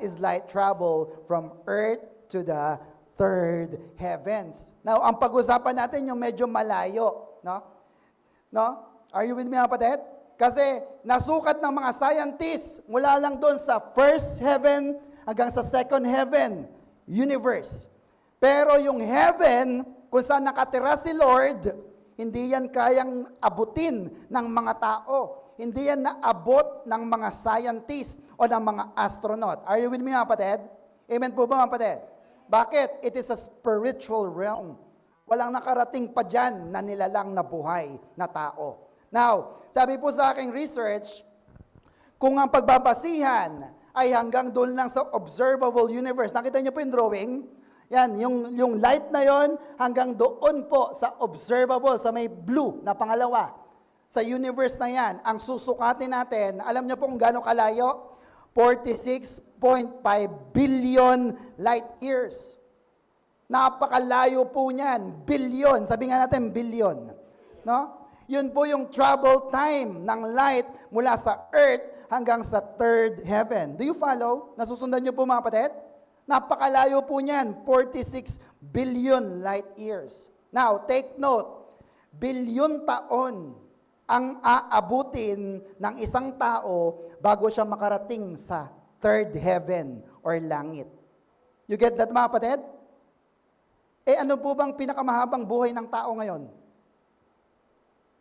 is light travel from earth to the third heavens? Now, ang pag-usapan natin yung medyo malayo, no? Are you with me, mga kapatid? Kasi nasukat ng mga scientists mula lang doon sa first heaven hanggang sa second heaven, universe. Pero yung heaven, kung saan nakatira si Lord, hindi yan kayang abutin ng mga tao. Hindi yan naabot ng mga scientists o ng mga astronaut. Are you with me, mga kapatid? Amen po ba, mga kapatid? Bakit? It is a spiritual realm. Walang nakarating pa dyan na nilalang na buhay na tao. Now, sabi po sa aking research, kung ang pagbabasihan ay hanggang doon lang sa observable universe, nakita niyo po yung drawing? Yan, yung light na yon hanggang doon po sa observable, sa may blue na pangalawa. Sa universe na yan, ang susukatin natin, alam niyo po kung gaano kalayo? 46.5 billion light years. Napakalayo po niyan. Billion. Sabi nga natin, billion. No? Yun po yung travel time ng light mula sa earth hanggang sa third heaven. Do you follow? Nasusundan niyo po, mga kapatid? Napakalayo po niyan. 46 billion light years. Now, take note. Bilyon taon ang aabutin ng isang tao bago siya makarating sa third heaven or langit. You get that, mga kapatid? Ano po bang pinakamahabang buhay ng tao ngayon?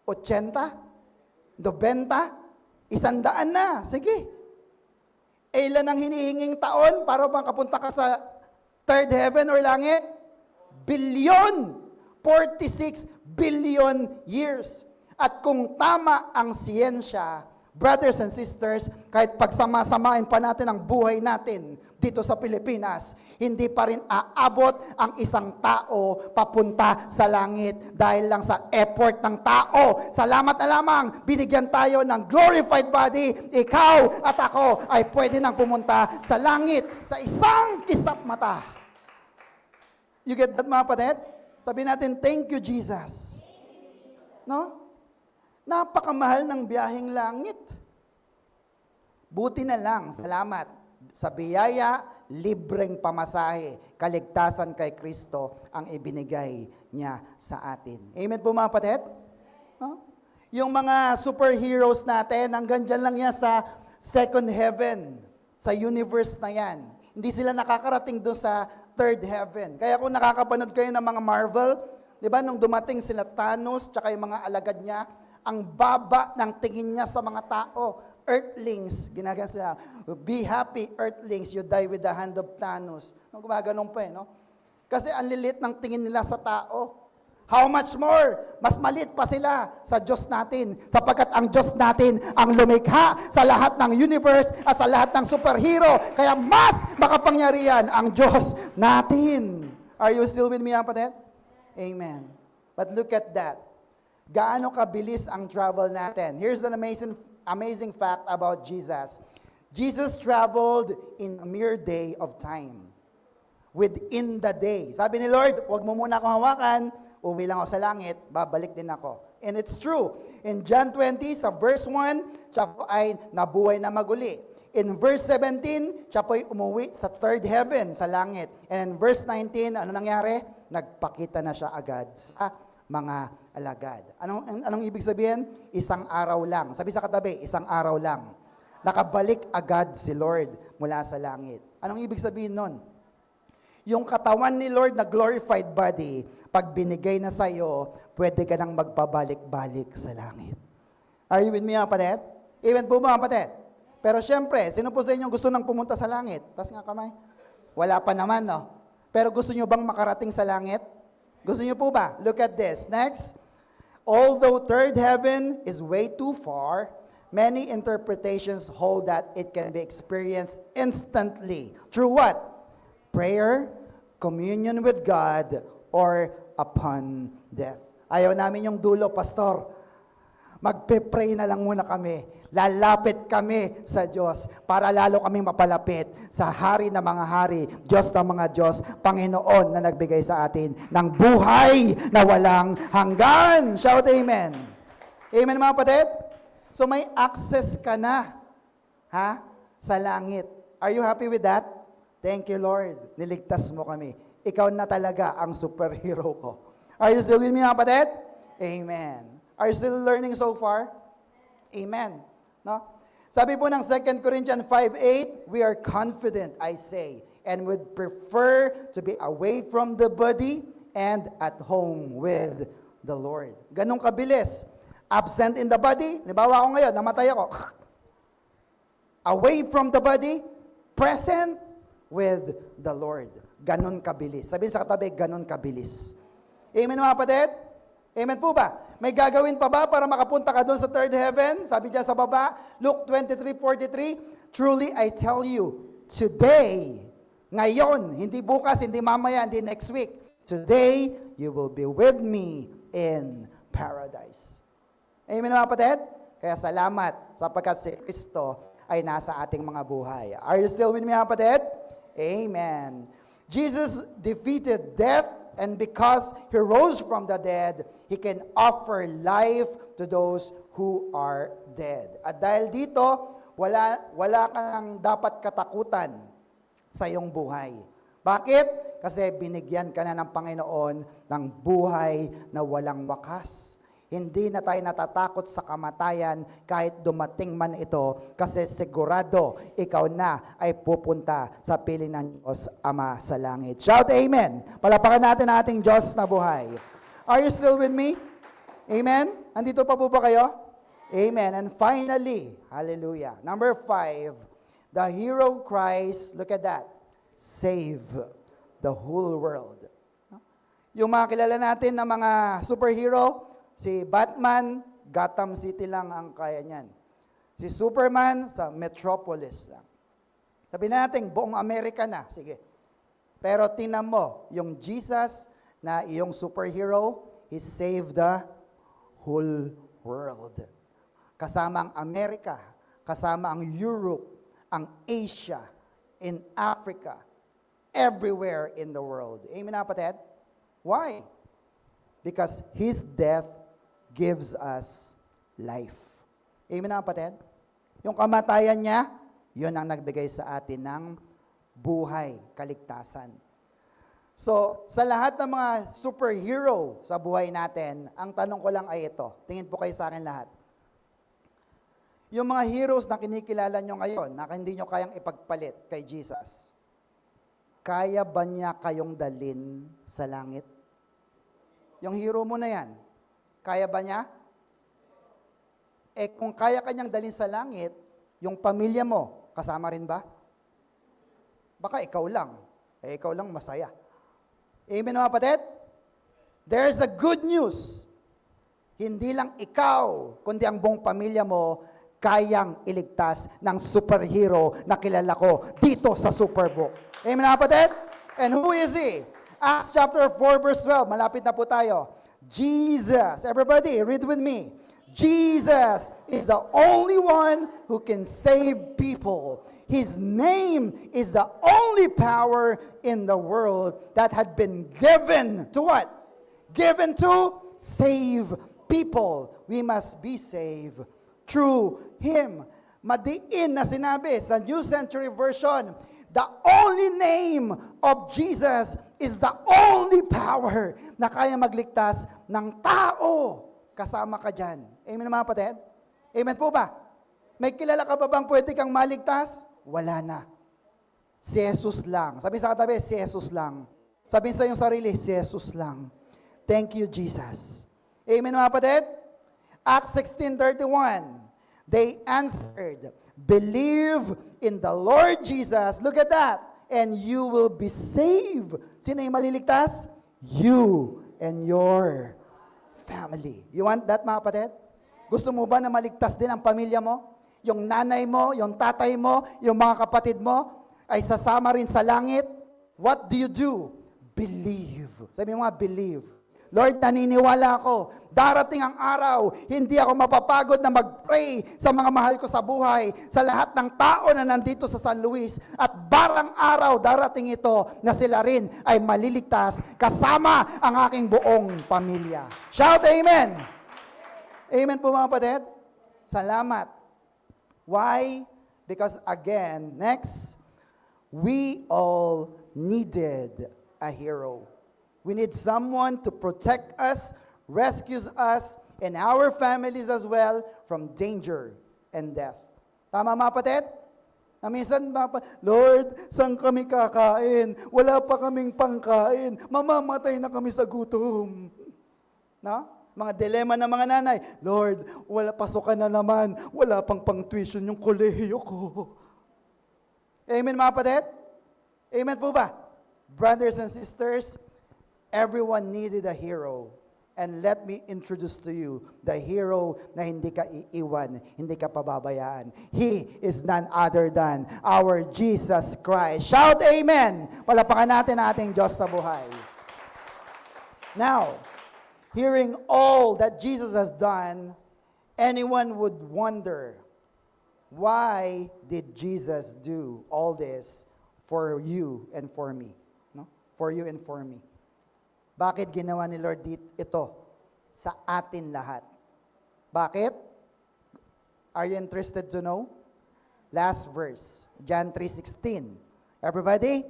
80? 90? 100 na. Sige. Ilan ang hinihinging taon para makapunta ka sa third heaven or langit? Bilyon! 46 billion years. At kung tama ang siyensya, brothers and sisters, kahit pagsama-samain pa natin ang buhay natin dito sa Pilipinas, hindi pa rin aabot ang isang tao papunta sa langit dahil lang sa effort ng tao. Salamat na lamang, binigyan tayo ng glorified body. Ikaw at ako ay pwede nang pumunta sa langit sa isang kisap mata. You get that, mga kapatid? Sabi natin, thank you, Jesus. No? Napakamahal ng biyaheng langit. Buti na lang, salamat. Sa biyaya, libreng pamasahe, kaligtasan kay Kristo ang ibinigay niya sa atin. Amen po, mga kapatid? No? Yung mga superheroes natin, hanggang dyan lang yan sa second heaven, sa universe na yan. Hindi sila nakakarating doon sa third heaven. Kaya kung nakakapanood kayo ng mga Marvel, di ba, nung dumating sila Thanos, tsaka yung mga alagad niya, ang baba ng tingin niya sa mga tao. Earthlings, ginagawa sila, be happy, Earthlings, you die with the hand of Thanos. No, gumaganon pa no? Kasi ang lilit ng tingin nila sa tao. How much more? Mas maliit pa sila sa Diyos natin, sapagkat ang Diyos natin ang lumikha sa lahat ng universe at sa lahat ng superhero. Kaya mas makapangyarihan ang Diyos natin. Are you still with me, kapatid? Amen. But look at that. Gaano kabilis ang travel natin? Here's an amazing fact about Jesus. Jesus traveled in a mere day of time. Within the day. Sabi ni Lord, huwag mo muna akong hawakan, uwi lang ako sa langit, babalik din ako. And it's true. In John 20, sa verse 1, siya po ay nabuhay na maguli. In verse 17, siya po ay umuwi sa third heaven, sa langit. And in verse 19, ano nangyari? Nagpakita na siya agad sa mga alagad. Anong ibig sabihin? Isang araw lang. Sabi sa katabi, isang araw lang. Nakabalik agad si Lord mula sa langit. Anong ibig sabihin nun? Yung katawan ni Lord na glorified body, pag binigay na sa iyo, pwede ka nang magpabalik-balik sa langit. Are you with me, kapatid? Even po mga kapatid? Pero syempre, sino po sa inyo gusto nang pumunta sa langit? Taas nga kamay. Wala pa naman, no? Pero gusto nyo bang makarating sa langit? Gusto nyo po ba? Look at this. Next. Although third heaven is way too far, many interpretations hold that it can be experienced instantly. Through what? Prayer, communion with God, or upon death. Ayaw namin yung dulo, pastor. Magpe-pray na lang muna kami. Lalapit kami sa Diyos para lalo kaming mapalapit sa Hari na mga hari, Diyos ng mga Diyos, Panginoon na nagbigay sa atin ng buhay na walang hanggan. Shout amen. Amen mga kapatid? So may access ka na sa langit. Are you happy with that? Thank you, Lord. Niligtas mo kami. Ikaw na talaga ang superhero ko. Are you still with me, kapatid? Amen. Are you still learning so far? Amen. No? Sabi po ng 2 Corinthians 5:8, we are confident, I say, and would prefer to be away from the body and at home with the Lord. Ganong kabilis. Absent in the body. Halimbawa ako ngayon, namatay ako. Away from the body, present with the Lord. Ganon kabilis. Sabihin sa katabi, ganon kabilis. Amen mga kapatid? Amen po ba? May gagawin pa ba para makapunta ka doon sa third heaven? Sabi diyan sa baba, Luke 23:43, truly I tell you, today, ngayon, hindi bukas, hindi mamaya, hindi next week, today, you will be with me in paradise. Amen mga kapatid? Kaya salamat sapagkat si Kristo ay nasa ating mga buhay. Are you still with me mga kapatid? Amen. Jesus defeated death, and because He rose from the dead, He can offer life to those who are dead. At dahil dito, wala kang dapat katakutan sa iyong buhay. Bakit? Kasi binigyan ka na ng Panginoon ng buhay na walang wakas. Hindi na tayo natatakot sa kamatayan kahit dumating man ito kasi sigurado ikaw na ay pupunta sa piling ng Diyos Ama sa langit. Shout amen. Palapakan natin ang ating Diyos na buhay. Are you still with me? Amen? Andito pa po ba kayo? Amen. And finally, hallelujah. Number 5, the hero Christ, look at that, save the whole world. Yung mga kilala natin na mga superhero, si Batman, Gotham City lang ang kaya niyan. Si Superman, sa Metropolis lang. Sabi natin, buong Amerika na. Sige. Pero tingnan mo, yung Jesus na iyong superhero, He saved the whole world. Kasama ang Amerika, kasama ang Europe, ang Asia, in Africa, everywhere in the world. Amen na kapatid? Why? Because His death gives us life. Amen na kapatid? Yung kamatayan niya, yun ang nagbigay sa atin ng buhay, kaligtasan. So, sa lahat ng mga superhero sa buhay natin, ang tanong ko lang ay ito. Tingin po kayo sa akin lahat. Yung mga heroes na kinikilala nyo ngayon, na hindi nyo kayang ipagpalit kay Jesus, kaya ba niya kayong dalin sa langit? Yung hero mo na yan, kaya ba niya? Eh kung kaya kanyang dalhin sa langit, yung pamilya mo, kasama rin ba? Baka ikaw lang. Eh ikaw lang masaya. Amen mga kapatid? There's a good news. Hindi lang ikaw, kundi ang buong pamilya mo, kayang iligtas ng superhero na kilala ko dito sa Superbook. Amen mga kapatid? And who is he? Acts chapter 4 verse 12. Malapit na po tayo. Jesus. Everybody, read with me. Jesus is the only one who can save people. His name is the only power in the world that had been given to what? Given to save people. We must be saved through Him. Madiin na sinabi sa New Century Version, the only name of Jesus is the only power na kaya magligtas ng tao. Kasama ka dyan. Amen mga kapatid? Amen po ba? May kilala ka ba bang pwede kang maligtas? Wala na. Si Jesus lang. Sabi sa katabi, si Jesus lang. Sabi sa iyong sarili, si Jesus lang. Thank you, Jesus. Amen mga kapatid? Acts 16:31. They answered, believe in the Lord Jesus. Look at that. And you will be saved. Sino yung maliligtas? You and your family. You want that mga kapatid? Gusto mo ba na maligtas din ang pamilya mo? Yung nanay mo, yung tatay mo, yung mga kapatid mo ay sasama rin sa langit? What do you do? Believe. Sabi mo nga, believe. Lord, naniniwala ako, darating ang araw, hindi ako mapapagod na mag-pray sa mga mahal ko sa buhay, sa lahat ng tao na nandito sa San Luis, at barang araw darating ito na sila rin ay maliligtas kasama ang aking buong pamilya. Shout Amen! Amen po mga kapatid? Salamat. Why? Because again, next, we all needed a hero. We need someone to protect us, rescue us, and our families as well from danger and death. Tama mga kapatid? Na minsan, Lord, saan kami kakain? Wala pa kaming pangkain. Mamamatay na kami sa gutom. No? Mga dilema ng mga nanay. Lord, wala pasukan na naman. Wala pang pang-tuition yung kolehiyo ko. Amen mga kapatid? Amen po ba? Brothers and sisters, everyone needed a hero. And let me introduce to you the hero na hindi ka iiwan, hindi ka pababayaan. He is none other than our Jesus Christ. Shout Amen! Palapakan natin ating Diyos na buhay. Now, hearing all that Jesus has done, anyone would wonder, why did Jesus do all this for you and for me? No? For you and for me. Bakit ginawa ni Lord ito sa atin lahat? Bakit? Are you interested to know? Last verse, John 3:16. Everybody?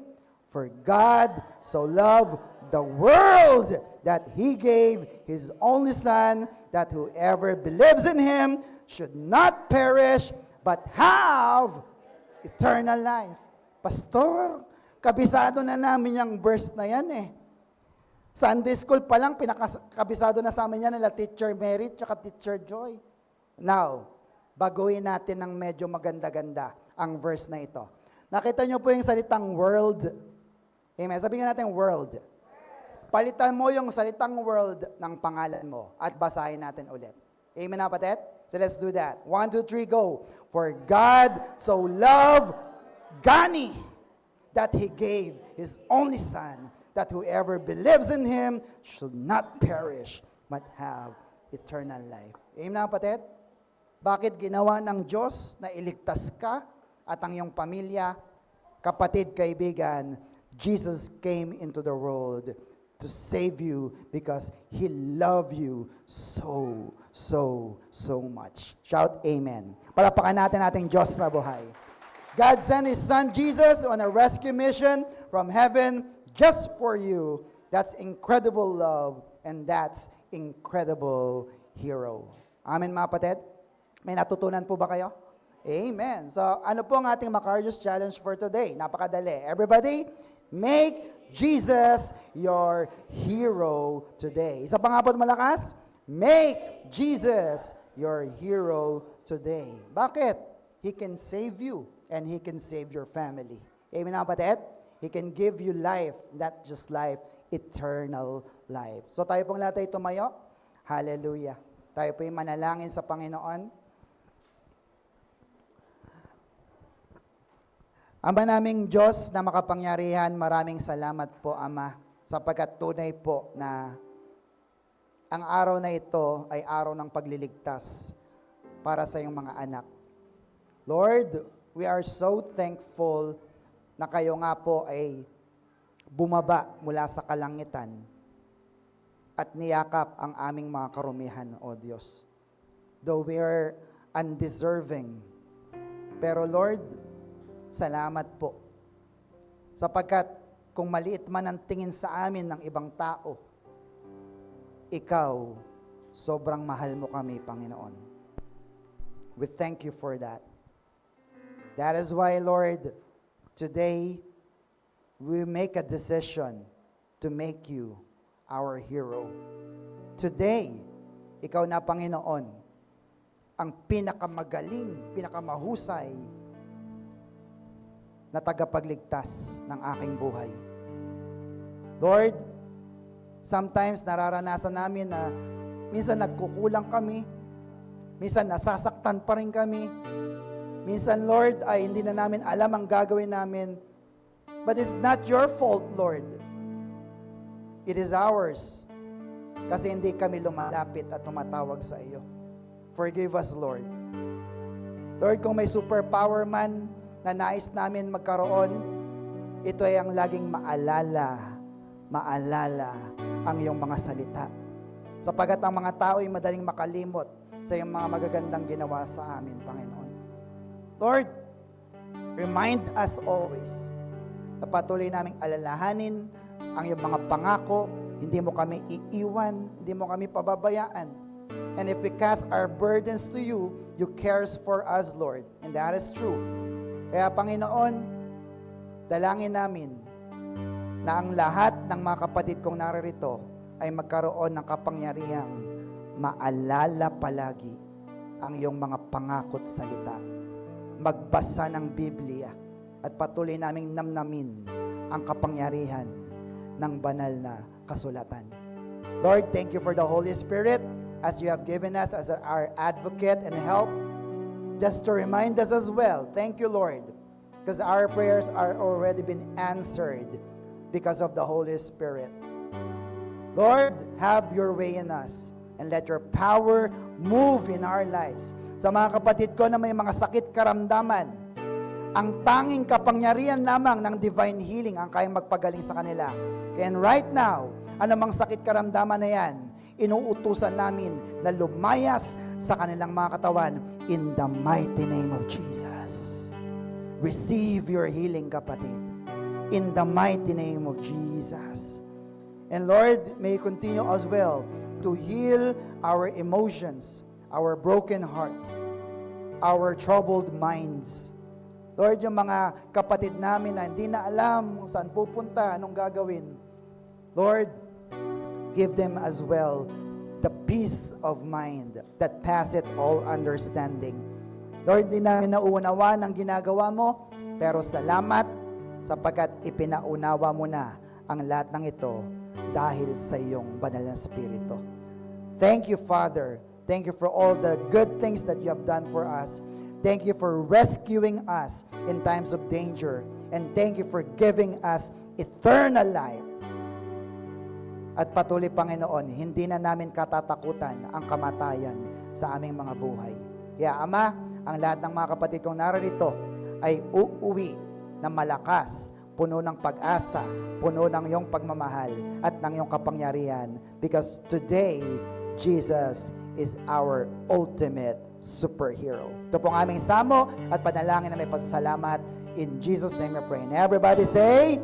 For God so loved the world that He gave His only Son, that whoever believes in Him should not perish, but have eternal life. Pastor, kabisado na namin yung verse na yan eh. Sunday school pa lang, pinakabisado na sa amin yan nila Teacher Mary at Teacher Joy. Now, baguhin natin ng medyo maganda-ganda ang verse na ito. Nakita niyo po yung salitang world. Amen. Sabihin natin world. Palitan mo yung salitang world ng pangalan mo at basahin natin ulit. Amen na kapatid? So let's do that. 1, 2, 3, go. For God so loved Gani that He gave His only Son, that whoever believes in Him should not perish, but have eternal life. Amen na kapatid? Bakit ginawa ng Diyos na iligtas ka at ang iyong pamilya? Kapatid, kaibigan, Jesus came into the world to save you because He loved you so much. Shout Amen. Palapakan natin ating Diyos na buhay. God sent His Son Jesus on a rescue mission from heaven just for you. That's incredible love, and that's incredible hero. Amen mga kapatid? May natutunan po ba kayo? Amen. So, ano po ang ating Macarius Challenge for today? Napakadali. Everybody, make Jesus your hero today. Isa pa nga po malakas? Make Jesus your hero today. Bakit? He can save you, and He can save your family. Amen mga kapatid? He can give you life, not just life, eternal life. So tayo pong lahat ay tumayo. Hallelujah. Tayo po yung manalangin sa Panginoon. Ama naming Diyos na makapangyarihan, maraming salamat po, Ama, sapagkat tunay po na ang araw na ito ay araw ng pagliligtas para sa iyong mga anak. Lord, we are so thankful na kayo nga po ay bumaba mula sa kalangitan at niyakap ang aming mga karumihan, O Diyos. Though we are undeserving, pero Lord, salamat po. Sapagkat kung maliit man ang tingin sa amin ng ibang tao, ikaw, sobrang mahal mo kami, Panginoon. We thank you for that. That is why, Lord, today, we make a decision to make you our hero. Today, ikaw na, Panginoon, ang pinakamagaling, pinakamahusay na tagapagligtas ng aking buhay. Lord, sometimes nararanasan namin na minsan nagkukulang kami, minsan nasasaktan pa rin kami, minsan, Lord, ay hindi na namin alam ang gagawin namin. But it's not your fault, Lord. It is ours. Kasi hindi kami lumalapit at tumatawag sa iyo. Forgive us, Lord. Lord, kung may superpower man na nais namin magkaroon, ito ay ang laging maalala ang iyong mga salita. Sapagat ang mga tao ay madaling makalimot sa iyong mga magagandang ginawa sa amin, Panginoon. Lord, remind us always na patuloy naming alalahanin ang iyong mga pangako, hindi mo kami iiwan, hindi mo kami pababayaan. And if we cast our burdens to you, you cares for us, Lord. And that is true. Kaya Panginoon, dalangin namin na ang lahat ng mga kapatid kong naririto ay magkaroon ng kapangyarihang maalala palagi ang iyong mga pangakot salita. Magbasa ng Biblia at patuloy naming namnamin ang kapangyarihan ng banal na kasulatan. Lord, thank you for the Holy Spirit as you have given us as our advocate and help. Just to remind us as well, thank you, Lord, because our prayers are already been answered because of the Holy Spirit. Lord, have your way in us and let your power move in our lives. Sa mga kapatid ko na may mga sakit karamdaman, ang tanging kapangyarihan lamang ng divine healing ang kayang magpagaling sa kanila. And right now, anumang sakit karamdaman na yan, inuutusan namin na lumayas sa kanilang mga katawan in the mighty name of Jesus. Receive your healing, kapatid, in the mighty name of Jesus. And Lord, may you continue as well to heal our emotions, our broken hearts, our troubled minds. Lord, yung mga kapatid namin na hindi na alam saan pupunta, anong gagawin, Lord, give them as well the peace of mind that passeth all understanding. Lord, di namin nauunawa ng ginagawa mo, pero salamat sapagkat ipinaunawa mo na ang lahat ng ito dahil sa iyong banal na Espiritu. Thank you, Father. Thank you for all the good things that you have done for us. Thank you for rescuing us in times of danger. And thank you for giving us eternal life. At patuloy, Panginoon, hindi na namin katatakutan ang kamatayan sa aming mga buhay. Kaya, Ama, ang lahat ng mga kapatid kong naririto ay uuwi na malakas, puno ng pag-asa, puno ng iyong pagmamahal at ng iyong kapangyarihan. Because today, Jesus is our ultimate superhero. Ito pong aming samo at panalangin na may pasasalamat. In Jesus' name we pray. And everybody say,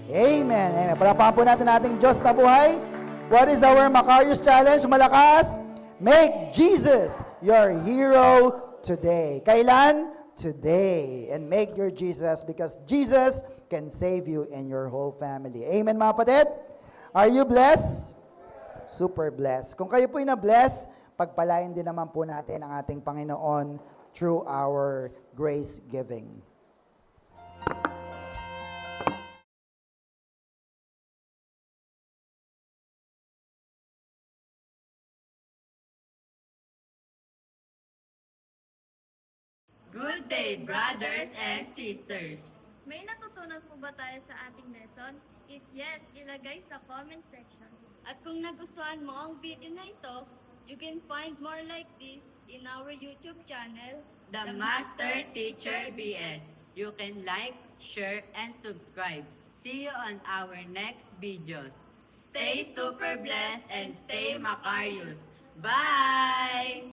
Amen. Amen. Palapakan po natin ating Diyos na buhay. What is our Macarius Challenge? Malakas. Make Jesus your hero today. Kailan? Today. And make your Jesus because Jesus can save you and your whole family. Amen, mga kapatid? Are you blessed? Super blessed. Kung kayo po'y na-bless, pagpalain din naman po natin ang ating Panginoon through our grace giving. Good day, brothers and sisters! May natutunan po ba tayo sa ating lesson? If yes, ilagay sa comment section. At kung nagustuhan mo ang video na ito, you can find more like this in our YouTube channel, The Master Teacher BS. You can like, share, and subscribe. See you on our next videos. Stay super blessed and stay Macarius. Bye!